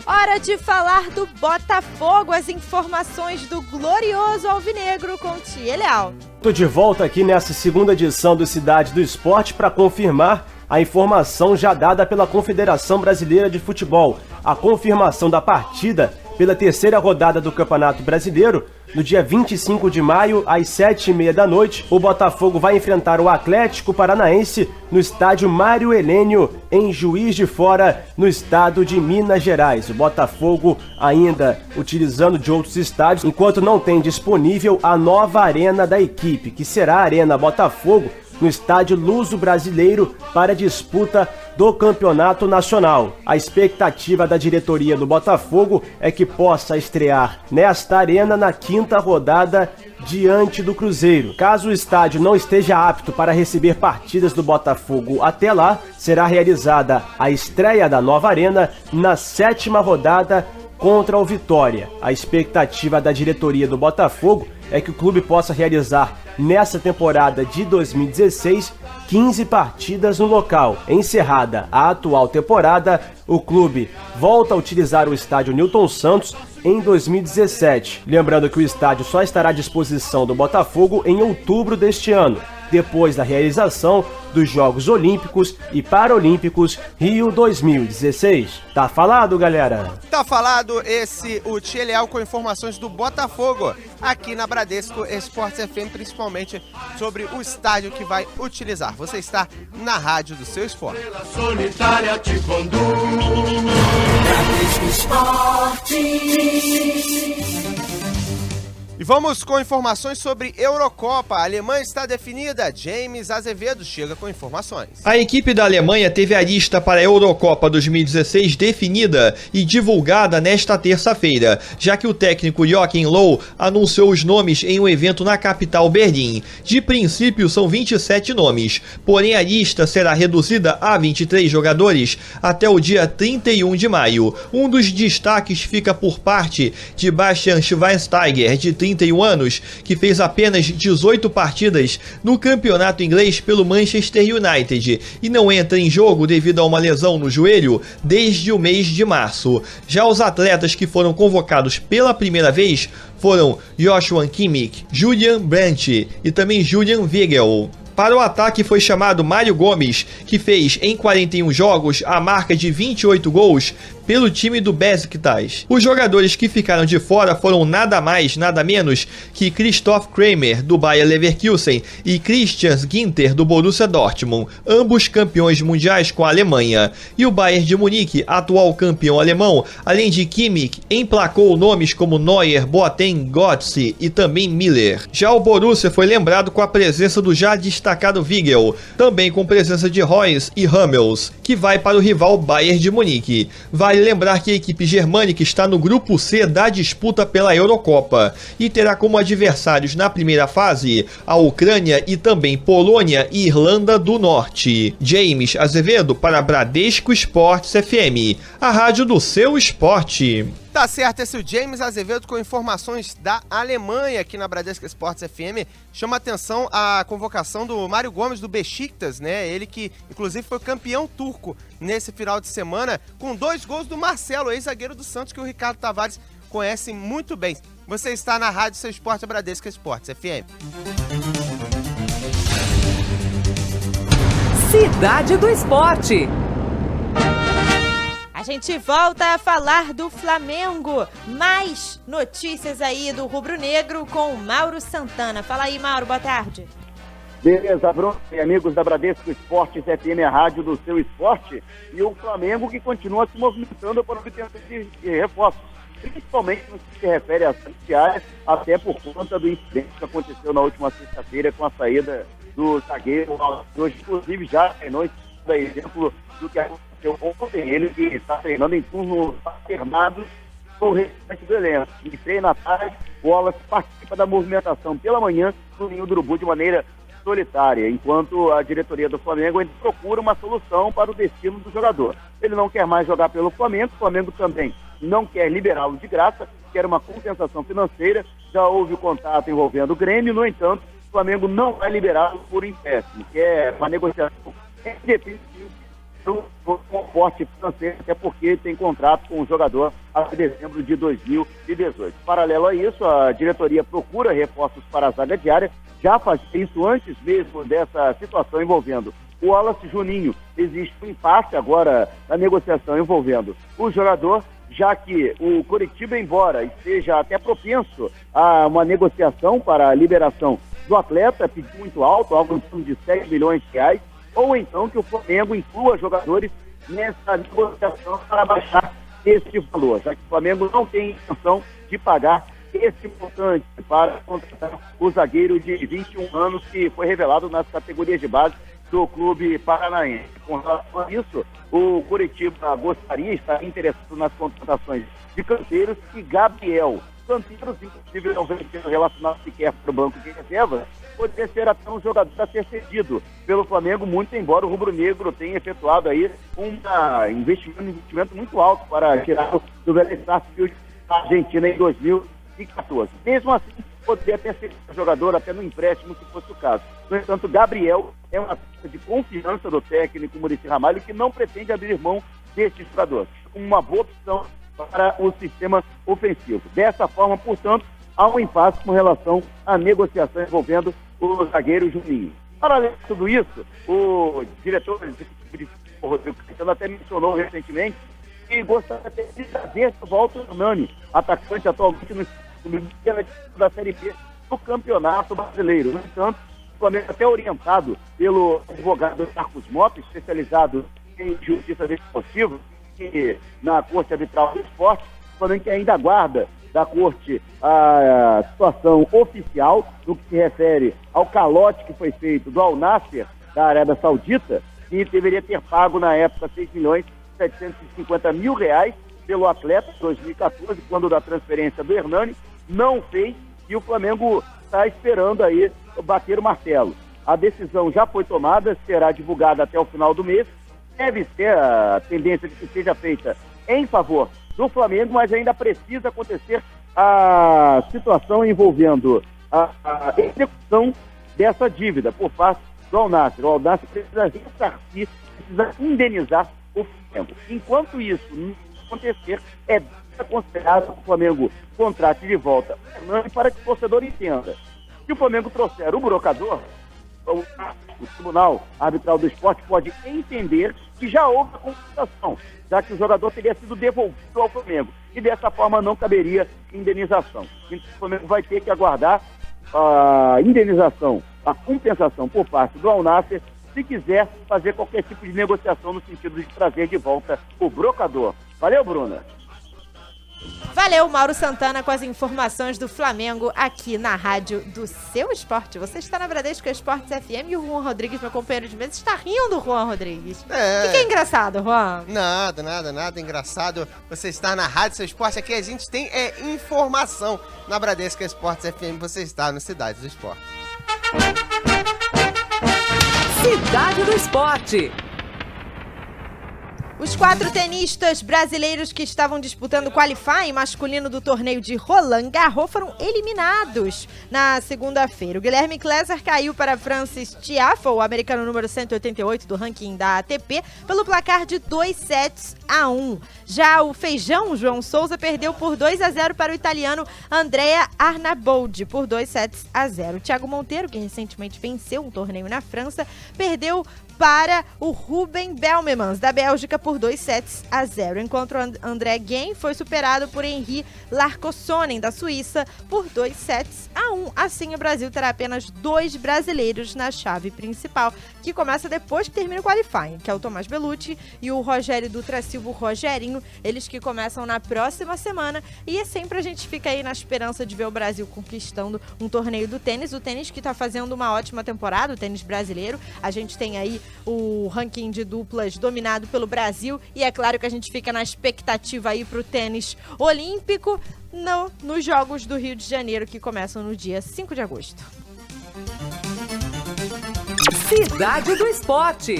Hora de falar do Botafogo, as informações do glorioso alvinegro com Tia Leal. Tô de volta aqui nessa segunda edição do Cidade do Esporte para confirmar a informação já dada pela Confederação Brasileira de Futebol. A confirmação da partida pela terceira rodada do Campeonato Brasileiro. No dia 25 de maio, às 7h30 da noite, o Botafogo vai enfrentar o Atlético Paranaense no estádio Mário Helênio, em Juiz de Fora, no estado de Minas Gerais. O Botafogo ainda utilizando de outros estádios, enquanto não tem disponível a nova arena da equipe, que será a Arena Botafogo, no estádio Luso-Brasileiro, para a disputa do Campeonato Nacional. A expectativa da diretoria do Botafogo é que possa estrear nesta arena na 5ª rodada diante do Cruzeiro. Caso o estádio não esteja apto para receber partidas do Botafogo até lá, será realizada a estreia da nova arena na 7ª rodada contra o Vitória. A expectativa da diretoria do Botafogo é que o clube possa realizar nessa temporada de 2016 15 partidas no local. Encerrada a atual temporada, o clube volta a utilizar o estádio Newton Santos em 2017. Lembrando que o estádio só estará à disposição do Botafogo em outubro deste ano, depois da realização dos Jogos Olímpicos e Paralímpicos Rio 2016. Tá falado, galera? Tá falado o Tia Leal com informações do Botafogo aqui na Bradesco Esportes FM, principalmente sobre o estádio que vai utilizar. Você está na rádio do seu esporte. Solitária te conduz. Bradesco Esporte. E vamos com informações sobre Eurocopa. A Alemanha está definida. James Azevedo chega com informações. A equipe da Alemanha teve a lista para a Eurocopa 2016 definida e divulgada nesta terça-feira, já que o técnico Joachim Löw anunciou os nomes em um evento na capital Berlim. De princípio são 27 nomes, porém a lista será reduzida a 23 jogadores até o dia 31 de maio. Um dos destaques fica por parte de Bastian Schweinsteiger, de 31 anos, que fez apenas 18 partidas no campeonato inglês pelo Manchester United e não entra em jogo devido a uma lesão no joelho desde o mês de março. Já os atletas que foram convocados pela primeira vez foram Joshua Kimmich, Julian Brandt e também Julian Weigl. Para o ataque foi chamado Mário Gomes, que fez em 41 jogos a marca de 28 gols pelo time do Besiktas. Os jogadores que ficaram de fora foram nada mais, nada menos que Christoph Kramer, do Bayer Leverkusen, e Christian Ginter, do Borussia Dortmund, ambos campeões mundiais com a Alemanha. E o Bayern de Munique, atual campeão alemão, além de Kimmich, emplacou nomes como Neuer, Boateng, Götze e também Miller. Já o Borussia foi lembrado com a presença do já destacado Weigl, também com presença de Reus e Hummels, que vai para o rival Bayern de Munique. Vale lembrar que a equipe germânica está no grupo C da disputa pela Eurocopa e terá como adversários na primeira fase a Ucrânia e também Polônia e Irlanda do Norte. James Azevedo para Bradesco Esportes FM, a rádio do seu esporte. Tá certo, esse é o James Azevedo com informações da Alemanha aqui na Bradesco Esportes FM. Chama atenção a convocação do Mário Gomes do Beşiktaş, né? Ele que inclusive foi campeão turco nesse final de semana com 2 gols do Marcelo, ex-zagueiro do Santos, que o Ricardo Tavares conhece muito bem. Você está na rádio Seu Esporte Bradesco Esportes FM. Cidade do Esporte. A gente volta a falar do Flamengo. Mais notícias aí do rubro-negro com o Mauro Santana. Fala aí, Mauro, boa tarde. Beleza, Bruno e amigos da Bradesco Esportes FM, a rádio do seu esporte. E o Flamengo que continua se movimentando para obter de reforços, principalmente no que se refere às diárias, até por conta do incidente que aconteceu na última sexta-feira com a saída do zagueiro. Hoje, inclusive, já treinou exemplo do que aconteceu ontem. Ele que está treinando em turnos alternados com o restante do elenco. Ele treina à tarde, o Wallace participa da movimentação pela manhã no Ninho do Urubu de maneira solitária, enquanto a diretoria do Flamengo ainda procura uma solução para o destino do jogador. Ele não quer mais jogar pelo Flamengo, o Flamengo também não quer liberá-lo de graça, quer uma compensação financeira, já houve o contato envolvendo o Grêmio, no entanto, o Flamengo não vai liberá-lo por empréstimo, quer uma negociação independente do comporte financeiro, até porque tem contrato com o jogador até dezembro de 2018. Paralelo a isso, a diretoria procura reforços para a zaga diária, já fazia isso antes mesmo dessa situação envolvendo o Wallace Juninho. Existe um impasse agora na negociação envolvendo o jogador, já que o Coritiba, embora esteja até propenso a uma negociação para a liberação do atleta, pediu muito alto, algo em torno de 7 milhões de reais, ou então que o Flamengo inclua jogadores nessa negociação para baixar esse valor, já que o Flamengo não tem intenção de pagar esse montante para contratar o zagueiro de 21 anos que foi revelado nas categorias de base do clube paranaense. Com relação a isso, o Coritiba gostaria, está interessado nas contratações de Canteiros e Gabriel. Canteiros, inclusive, não vem sendo relacionado sequer para o banco de reservas, poderia ser até um jogador a ser cedido pelo Flamengo, muito embora o rubro-negro tenha efetuado aí um investimento muito alto para tirar do Vélez Sarsfield da Argentina em 2014. Mesmo assim, poderia ter sido um jogador até no empréstimo, se fosse o caso. No entanto, Gabriel é uma peça de confiança do técnico Muricy Ramalho, que não pretende abrir mão deste jogador, uma boa opção para o sistema ofensivo. Dessa forma, portanto, há um impasse com relação à negociação envolvendo o zagueiro Juninho. Paralelo a tudo isso, o diretor de Rodrigo Caetano até mencionou recentemente que gostaria de trazer de volta o Hernani, atacante atualmente no da Série B do Campeonato Brasileiro. No entanto, o Flamengo até orientado pelo advogado Marcos Mota, especializado em justiça desportiva, que na Corte Arbitral do Esporte, o Flamengo que ainda aguarda da Corte a situação oficial no que se refere ao calote que foi feito do Al Nassr da Arábia Saudita, que deveria ter pago na época 6.750.000 reais pelo atleta em 2014, quando da transferência do Hernani, não fez, e o Flamengo está esperando aí bater o martelo. A decisão já foi tomada, será divulgada até o final do mês, deve ser a tendência de que seja feita em favor do Flamengo, mas ainda precisa acontecer a situação envolvendo a execução dessa dívida por parte do Al-Nassr. O Al-Nassr precisa ressarcir, precisa indenizar o Flamengo. Enquanto isso não acontecer, é considerado que o Flamengo contrate de volta o Fernando, para que o torcedor entenda. Se o Flamengo trouxer o brocador, o Tribunal Arbitral do Esporte pode entender que já houve a compensação, já que o jogador teria sido devolvido ao Flamengo. E dessa forma não caberia indenização. Então o Flamengo vai ter que aguardar a indenização, a compensação por parte do Al-Nassr, se quiser fazer qualquer tipo de negociação no sentido de trazer de volta o brocador. Valeu, Bruna! Valeu, Mauro Santana, com as informações do Flamengo aqui na rádio do seu esporte. Você está na Bradesco Esportes FM e o Juan Rodrigues, meu companheiro de mesa, está rindo, Juan Rodrigues. O que é engraçado, Juan? Nada engraçado. Você está na rádio do seu esporte. Aqui a gente tem informação. Na Bradesco Esportes FM você está no Cidade do Esporte. Cidade do Esporte. Os 4 tenistas brasileiros que estavam disputando o qualifying masculino do torneio de Roland Garros foram eliminados na segunda-feira. O Guilherme Klesser caiu para Francis Tiafoe, o americano número 188 do ranking da ATP, pelo placar de 2-1. Já o feijão João Souza perdeu por 2-0 para o italiano Andrea Arnaboldi por 2-0. O Thiago Monteiro, que recentemente venceu um torneio na França, perdeu para o Ruben Bellemans, da Bélgica, por 2-0, enquanto o André Guin foi superado por Henri Larcosonen, da Suíça, por 2-1. Assim, o Brasil terá apenas 2 brasileiros na chave principal, que começa depois que termina o qualifying, que é o Tomás Bellucci e o Rogério Dutra Silva, o Rogerinho, eles que começam na próxima semana, e é sempre a gente fica aí na esperança de ver o Brasil conquistando um torneio do tênis, o tênis que está fazendo uma ótima temporada, o tênis brasileiro. A gente tem aí o ranking de duplas dominado pelo Brasil e é claro que a gente fica na expectativa aí pro tênis olímpico nos Jogos do Rio de Janeiro, que começam no dia 5 de agosto. Cidade do Esporte.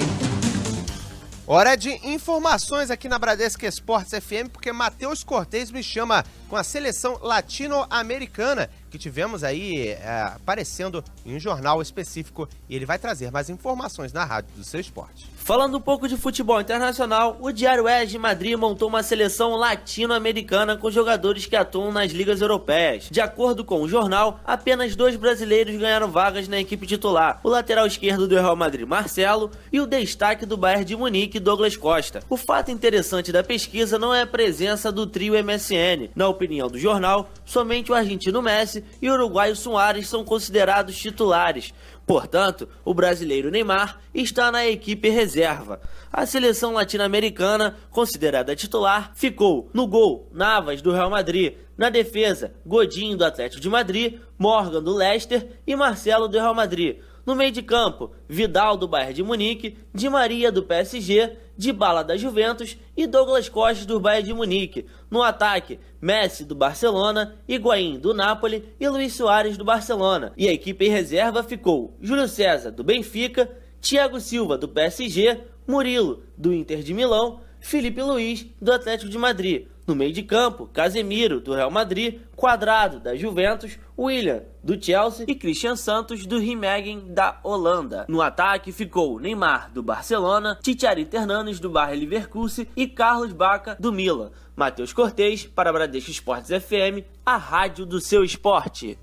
Hora de informações aqui na Bradesco Esportes FM, porque Matheus Cortez me chama com a seleção latino-americana, que tivemos aí aparecendo em um jornal específico, e ele vai trazer mais informações na rádio do seu esporte. Falando um pouco de futebol internacional, o Diário AS de Madrid montou uma seleção latino-americana com jogadores que atuam nas ligas europeias. De acordo com o jornal, apenas 2 brasileiros ganharam vagas na equipe titular, o lateral esquerdo do Real Madrid, Marcelo, e o destaque do Bayern de Munique, Douglas Costa. O fato interessante da pesquisa não é a presença do trio MSN. Na opinião do jornal, somente o argentino Messi e o uruguaio Suárez são considerados titulares. Portanto, o brasileiro Neymar está na equipe reserva. A seleção latino-americana, considerada titular, ficou no gol Navas, do Real Madrid, na defesa Godinho, do Atlético de Madrid, Morgan, do Leicester e Marcelo, do Real Madrid. No meio de campo, Vidal, do Bayern de Munique, Di Maria, do PSG, Dybala, da Juventus e Douglas Costa, do Bayern de Munique. No ataque, Messi, do Barcelona, Higuaín, do Napoli e Luis Suárez, do Barcelona. E a equipe em reserva ficou Júlio César, do Benfica, Thiago Silva, do PSG, Murilo, do Inter de Milão, Felipe Luiz, do Atlético de Madrid. No meio de campo, Casemiro, do Real Madrid, Quadrado, da Juventus, William, do Chelsea e Christian Santos, do Nijmegen, da Holanda. No ataque ficou Neymar, do Barcelona, Tchatchorin Hernanes, do Bayer Leverkusen e Carlos Bacca, do Milan. Matheus Cortez, para a Bradesco Esportes FM, a rádio do seu esporte.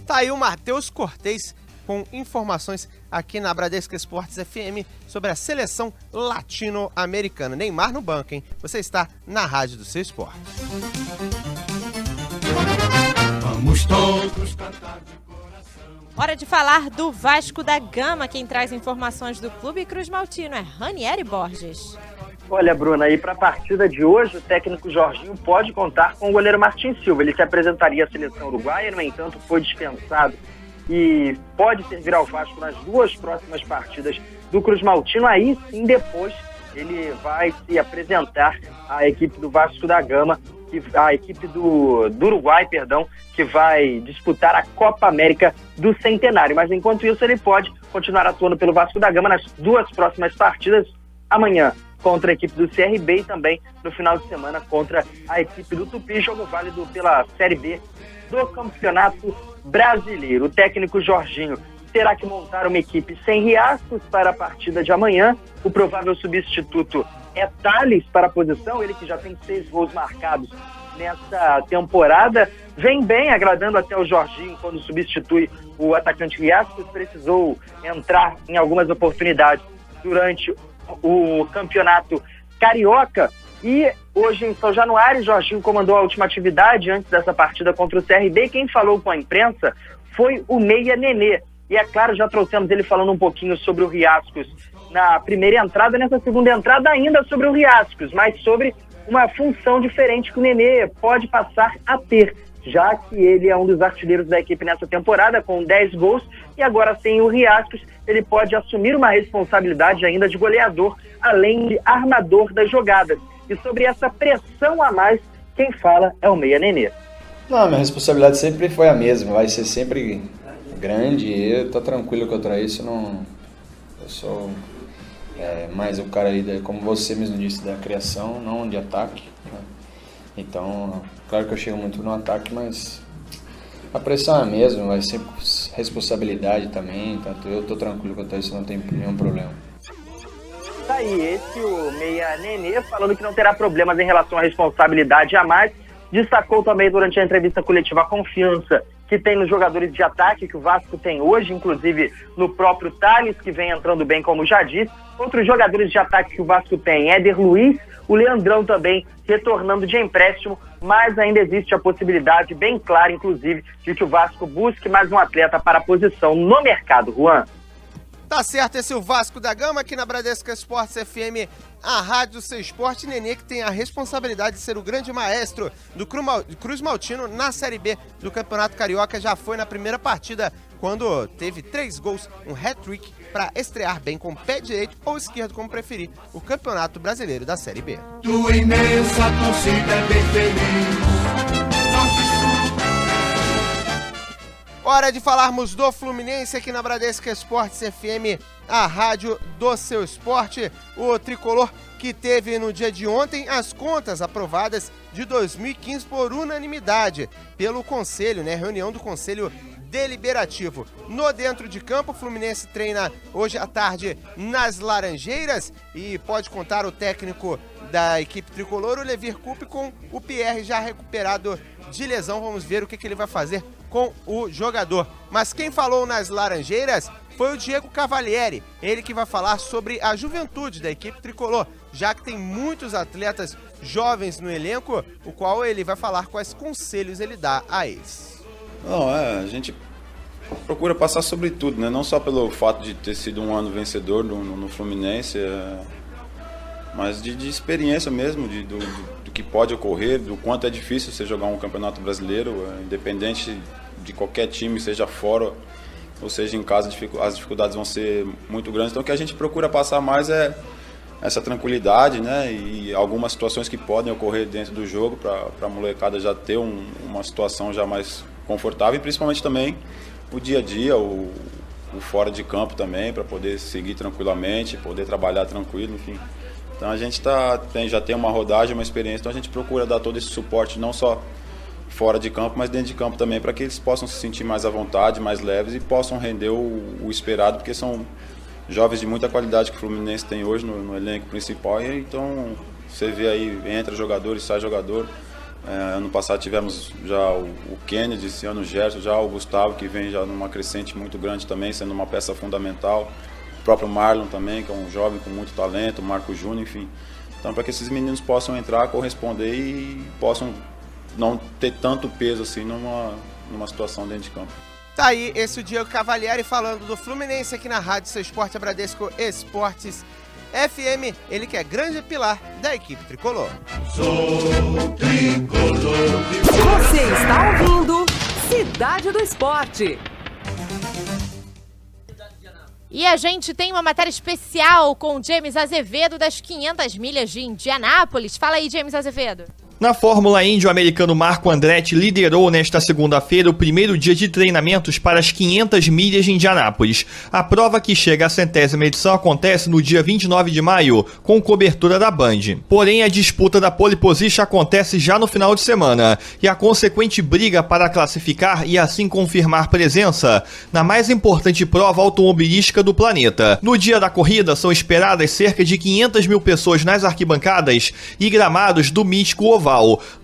Tá aí o Matheus Cortez com informações aqui na Bradesco Esportes FM sobre a seleção latino-americana. Neymar no banco, hein? Você está na rádio do seu esporte. Vamos todos cantar de coração. Hora de falar do Vasco da Gama. Quem traz informações do Clube Cruz Maltino é Ranieri Borges. Olha, Bruna, aí para a partida de hoje, o técnico Jorginho pode contar com o goleiro Martin Silva. Ele se apresentaria à seleção uruguaia, no entanto, foi dispensado e pode servir ao Vasco nas 2 próximas partidas do Cruz Maltino. Aí sim, depois, ele vai se apresentar à equipe do Vasco da Gama, a equipe do Uruguai, que vai disputar a Copa América do Centenário. Mas enquanto isso, ele pode continuar atuando pelo Vasco da Gama nas 2 próximas partidas. Amanhã, contra a equipe do CRB e também no final de semana contra a equipe do Tupi, jogo válido pela Série B do Campeonato Brasileiro. O técnico Jorginho terá que montar uma equipe sem Riascos para a partida de amanhã. O provável substituto é Thales para a posição, ele que já tem 6 gols marcados nessa temporada. Vem bem, agradando até o Jorginho quando substitui o atacante Riascos. Precisou entrar em algumas oportunidades durante o Campeonato Carioca. E hoje em São Januário, Jorginho comandou a última atividade antes dessa partida contra o CRB. Quem falou com a imprensa foi o Meia Nenê. E é claro, já trouxemos ele falando um pouquinho sobre o Riascos na primeira entrada, nessa segunda entrada ainda sobre o Riascos, mas sobre uma função diferente que o Nenê pode passar a ter, já que ele é um dos artilheiros da equipe nessa temporada, com 10 gols, e agora sem o Riascos, ele pode assumir uma responsabilidade ainda de goleador, além de armador das jogadas. E sobre essa pressão a mais, quem fala é o Meia Nenê. Não, minha responsabilidade sempre foi a mesma, vai ser sempre grande, e eu tô tranquilo quanto a isso, eu sou mais o cara aí, como você mesmo disse, da criação, não de ataque, né? Então, claro que eu chego muito no ataque, mas a pressão é a mesma, vai ser responsabilidade também, tanto eu tô tranquilo quanto a isso, não tem nenhum problema. Tá aí, esse o Meia Nenê falando que não terá problemas em relação à responsabilidade a mais. Destacou também durante a entrevista coletiva a confiança que tem nos jogadores de ataque, que o Vasco tem hoje, inclusive no próprio Thales, que vem entrando bem, como já disse. Outros jogadores de ataque que o Vasco tem, Éder Luiz, o Leandrão também retornando de empréstimo, mas ainda existe a possibilidade bem clara, inclusive, de que o Vasco busque mais um atleta para a posição no mercado, Juan. Tá certo, esse é o Vasco da Gama aqui na Bradesco Esportes FM, a rádio do seu esporte. Nenê, que tem a responsabilidade de ser o grande maestro do Cruz Maltino na Série B do Campeonato Carioca. Já foi na primeira partida, quando teve 3 gols, um hat-trick, para estrear bem com o pé direito ou esquerdo, como preferir, o Campeonato Brasileiro da Série B. Tua imensa torcida é bem feliz. Hora de falarmos do Fluminense aqui na Bradesco Esportes FM, a rádio do seu esporte. O tricolor que teve no dia de ontem as contas aprovadas de 2015 por unanimidade pelo Conselho, né? Reunião do Conselho Deliberativo. No dentro de campo, o Fluminense treina hoje à tarde nas Laranjeiras e pode contar o técnico da equipe tricolor, o Levir Coupe, com o Pierre já recuperado de lesão. Vamos ver o que ele vai fazer com o jogador. Mas quem falou nas Laranjeiras foi o Diego Cavalieri, ele que vai falar sobre a juventude da equipe tricolor, já que tem muitos atletas jovens no elenco, o qual ele vai falar quais conselhos ele dá a eles. Não, a gente procura passar sobre tudo, né? Não só pelo fato de ter sido um ano vencedor no Fluminense, mas de experiência mesmo, do que pode ocorrer, do quanto é difícil você jogar um campeonato brasileiro, independente de qualquer time, seja fora ou seja em casa, as dificuldades vão ser muito grandes. Então o que a gente procura passar mais é essa tranquilidade, né? E algumas situações que podem ocorrer dentro do jogo, para a molecada já ter uma situação já mais confortável, e principalmente também o dia a dia, o fora de campo também, para poder seguir tranquilamente, poder trabalhar tranquilo, enfim. Então a gente já tem uma rodagem, uma experiência, então a gente procura dar todo esse suporte, não só fora de campo, mas dentro de campo também, para que eles possam se sentir mais à vontade, mais leves e possam render o esperado, porque são jovens de muita qualidade que o Fluminense tem hoje no elenco principal. E então você vê aí, entra jogador e sai jogador. Ano passado tivemos já o Kennedy, esse ano o Gerson, já o Gustavo, que vem já numa crescente muito grande também, sendo uma peça fundamental. O próprio Marlon também, que é um jovem com muito talento, o Marco Júnior, enfim. Então, para que esses meninos possam entrar, corresponder e possam não ter tanto peso assim numa situação dentro de campo. Tá aí esse o Diego Cavalieri falando do Fluminense aqui na Rádio Seu Esporte, a Bradesco Esportes FM, ele que é grande pilar da equipe tricolor. Sou tricolor. Você está ouvindo Cidade do Esporte. E a gente tem uma matéria especial com o James Azevedo das 500 milhas de Indianápolis. Fala aí, James Azevedo. Na Fórmula Indy, o americano Marco Andretti liderou nesta segunda-feira o primeiro dia de treinamentos para as 500 milhas de Indianápolis. A prova, que chega à 100ª edição, acontece no dia 29 de maio, com cobertura da Band. Porém, a disputa da pole position acontece já no final de semana, e a consequente briga para classificar e assim confirmar presença na mais importante prova automobilística do planeta. No dia da corrida, são esperadas cerca de 500 mil pessoas nas arquibancadas e gramados do mítico oval.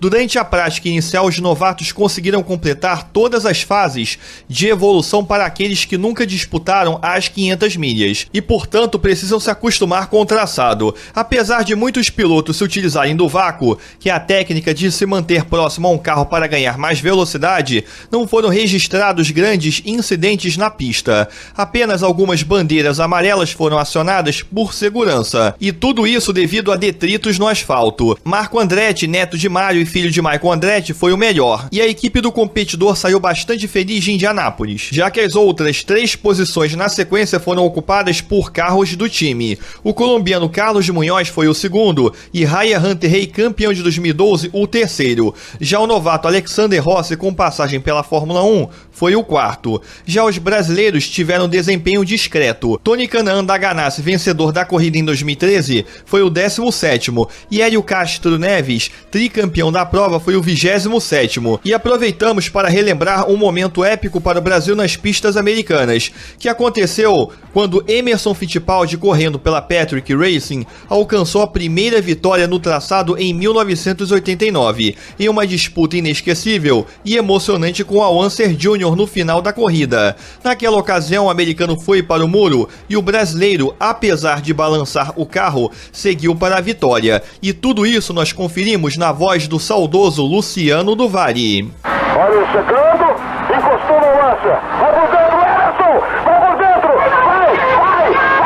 Durante a prática inicial, os novatos conseguiram completar todas as fases de evolução para aqueles que nunca disputaram as 500 milhas e, portanto, precisam se acostumar com o traçado. Apesar de muitos pilotos se utilizarem do vácuo, que é a técnica de se manter próximo a um carro para ganhar mais velocidade, não foram registrados grandes incidentes na pista. Apenas algumas bandeiras amarelas foram acionadas por segurança, e tudo isso devido a detritos no asfalto. Marco Andretti, neto de Mário e filho de Michael Andretti, foi o melhor, e a equipe do competidor saiu bastante feliz de Indianápolis, já que as outras 3 posições na sequência foram ocupadas por carros do time. O colombiano Carlos Munhoz foi o segundo, e Ryan Hunter-Reay, campeão de 2012, o terceiro. Já o novato Alexander Rossi, com passagem pela Fórmula 1, foi o quarto. Já os brasileiros tiveram desempenho discreto. Tony Kanaan da Ganassi, vencedor da corrida em 2013, foi o 17º, e Hélio Castro Neves, tricampeão da prova, foi o 27º. E aproveitamos para relembrar um momento épico para o Brasil nas pistas americanas, que aconteceu quando Emerson Fittipaldi, correndo pela Patrick Racing, alcançou a primeira vitória no traçado em 1989, em uma disputa inesquecível e emocionante com Al Unser Jr. no final da corrida. Naquela ocasião, o americano foi para o muro e o brasileiro, apesar de balançar o carro, seguiu para a vitória. E tudo isso nós conferimos na voz do saudoso Luciano do Vale. Olha ele chegando, encostou no lance, vai por dentro, Emerson, vai por dentro, vai,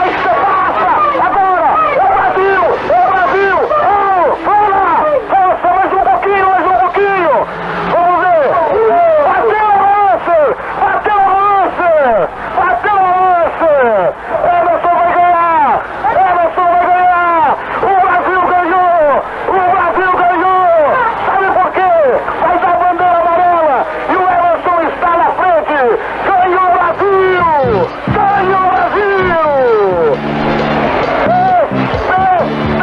que você passa, agora, é o Brasil, vai lá, força, mais um pouquinho, vamos ver, bateu o lance, Emerson vai ganhar, o Brasil ganhou, sabe por quê? Vai dar bandeira amarela e o Emerson está na frente, ganhou o Brasil!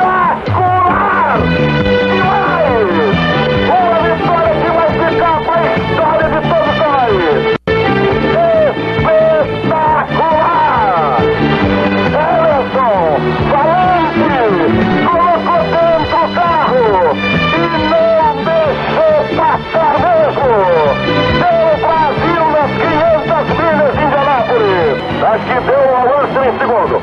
Espetacular! Demais! Uma vitória que vai ficar para a história de todo o país! Espetacular! Emerson, valente, colocou dentro o carro e não deixou passar mesmo. Deu o Brasil nas 500 milhas de Indianápolis. Acho que deu o Al Unser em segundo.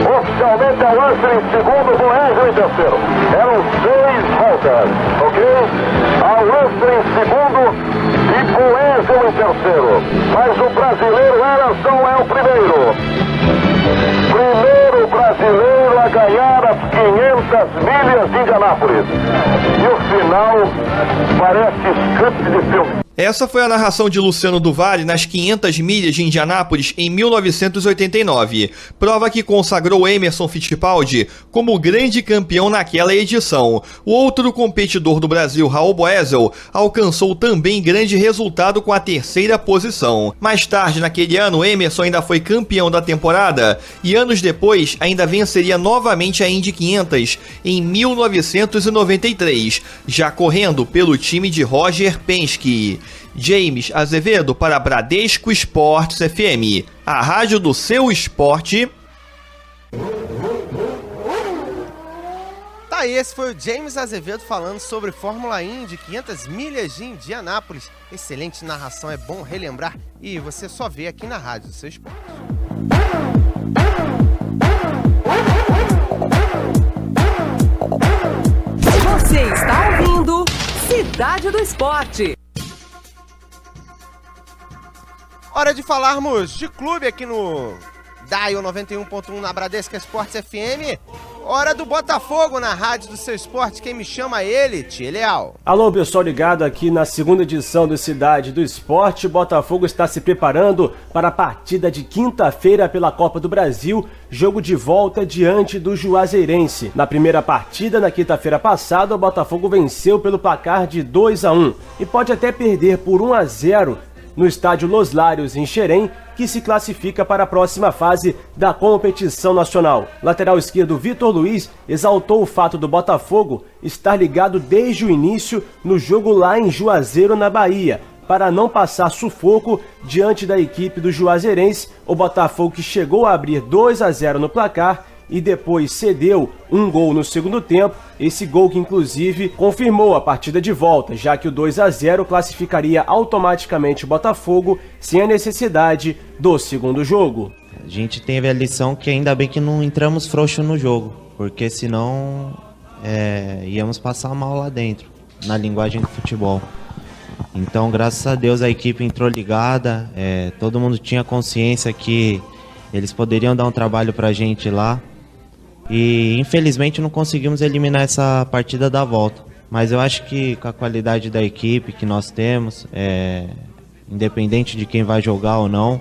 Oficialmente Al Unser em segundo, Boesel em terceiro. Eram 6 voltas, ok? Al Unser em segundo e Boesel em terceiro. Mas o brasileiro Emerson é o primeiro brasileiro a ganhar as 500 milhas de Indianápolis. E o final parece script de filme. Essa foi a narração de Luciano do Vale nas 500 milhas de Indianápolis em 1989, prova que consagrou Emerson Fittipaldi como grande campeão naquela edição. O outro competidor do Brasil, Raul Boesel, alcançou também grande resultado com a 3ª posição. Mais tarde naquele ano, Emerson ainda foi campeão da temporada e anos depois ainda venceria novamente a Indy 500 em 1993, já correndo pelo time de Roger Penske. James Azevedo para Bradesco Esportes FM, a rádio do seu esporte. Tá aí, esse foi o James Azevedo falando sobre Fórmula Indy, 500 milhas de Indianápolis. Excelente narração, é bom relembrar e você só vê aqui na rádio do seu esporte. Você está ouvindo Cidade do Esporte. Hora de falarmos de clube aqui no Dial 91.1 na Bradesco Esportes FM. Hora do Botafogo na rádio do seu esporte. Quem me chama é ele, Tia Leal. Alô, pessoal ligado aqui na segunda edição do Cidade do Esporte. Botafogo está se preparando para a partida de quinta-feira pela Copa do Brasil, jogo de volta diante do Juazeirense. Na primeira partida, na quinta-feira passada, o Botafogo venceu pelo placar de 2-1 e pode até perder por 1-0 no estádio Los Lários, em Xerém, que se classifica para a próxima fase da competição nacional. Lateral esquerdo Vitor Luiz exaltou o fato do Botafogo estar ligado desde o início no jogo lá em Juazeiro, na Bahia, para não passar sufoco diante da equipe do Juazeirense. O Botafogo, que chegou a abrir 2-0 no placar e depois cedeu um gol no segundo tempo, esse gol que inclusive confirmou a partida de volta, já que o 2-0 classificaria automaticamente o Botafogo sem a necessidade do segundo jogo. A gente teve a lição que ainda bem que não entramos frouxo no jogo, porque senão íamos passar mal lá dentro, na linguagem do futebol. Então, graças a Deus, a equipe entrou ligada, todo mundo tinha consciência que eles poderiam dar um trabalho pra gente lá. E infelizmente não conseguimos eliminar essa partida da volta. Mas eu acho que com a qualidade da equipe que nós temos, independente de quem vai jogar ou não,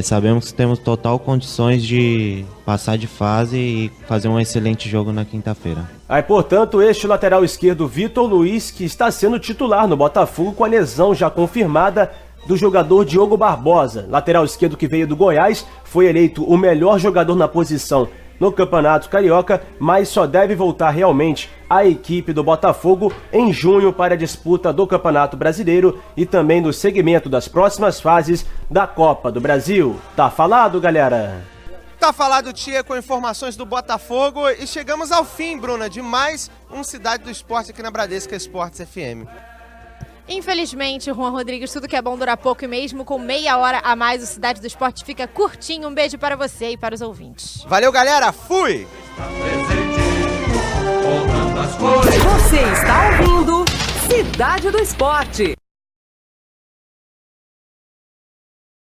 sabemos que temos total condições de passar de fase e fazer um excelente jogo na quinta-feira. Aí, portanto, este lateral esquerdo Vitor Luiz, que está sendo titular no Botafogo com a lesão já confirmada do jogador Diogo Barbosa. Lateral esquerdo que veio do Goiás, foi eleito o melhor jogador na posição no Campeonato Carioca, mas só deve voltar realmente à equipe do Botafogo em junho para a disputa do Campeonato Brasileiro e também no segmento das próximas fases da Copa do Brasil. Tá falado, galera? Tá falado, Tia, com informações do Botafogo. E chegamos ao fim, Bruna, de mais um Cidade do Esporte aqui na Bradesco Esportes FM. Infelizmente, Juan Rodrigues, tudo que é bom dura pouco e mesmo com meia hora a mais o Cidade do Esporte fica curtinho. Um beijo para você e para os ouvintes. Valeu, galera. Fui! Você está ouvindo Cidade do Esporte.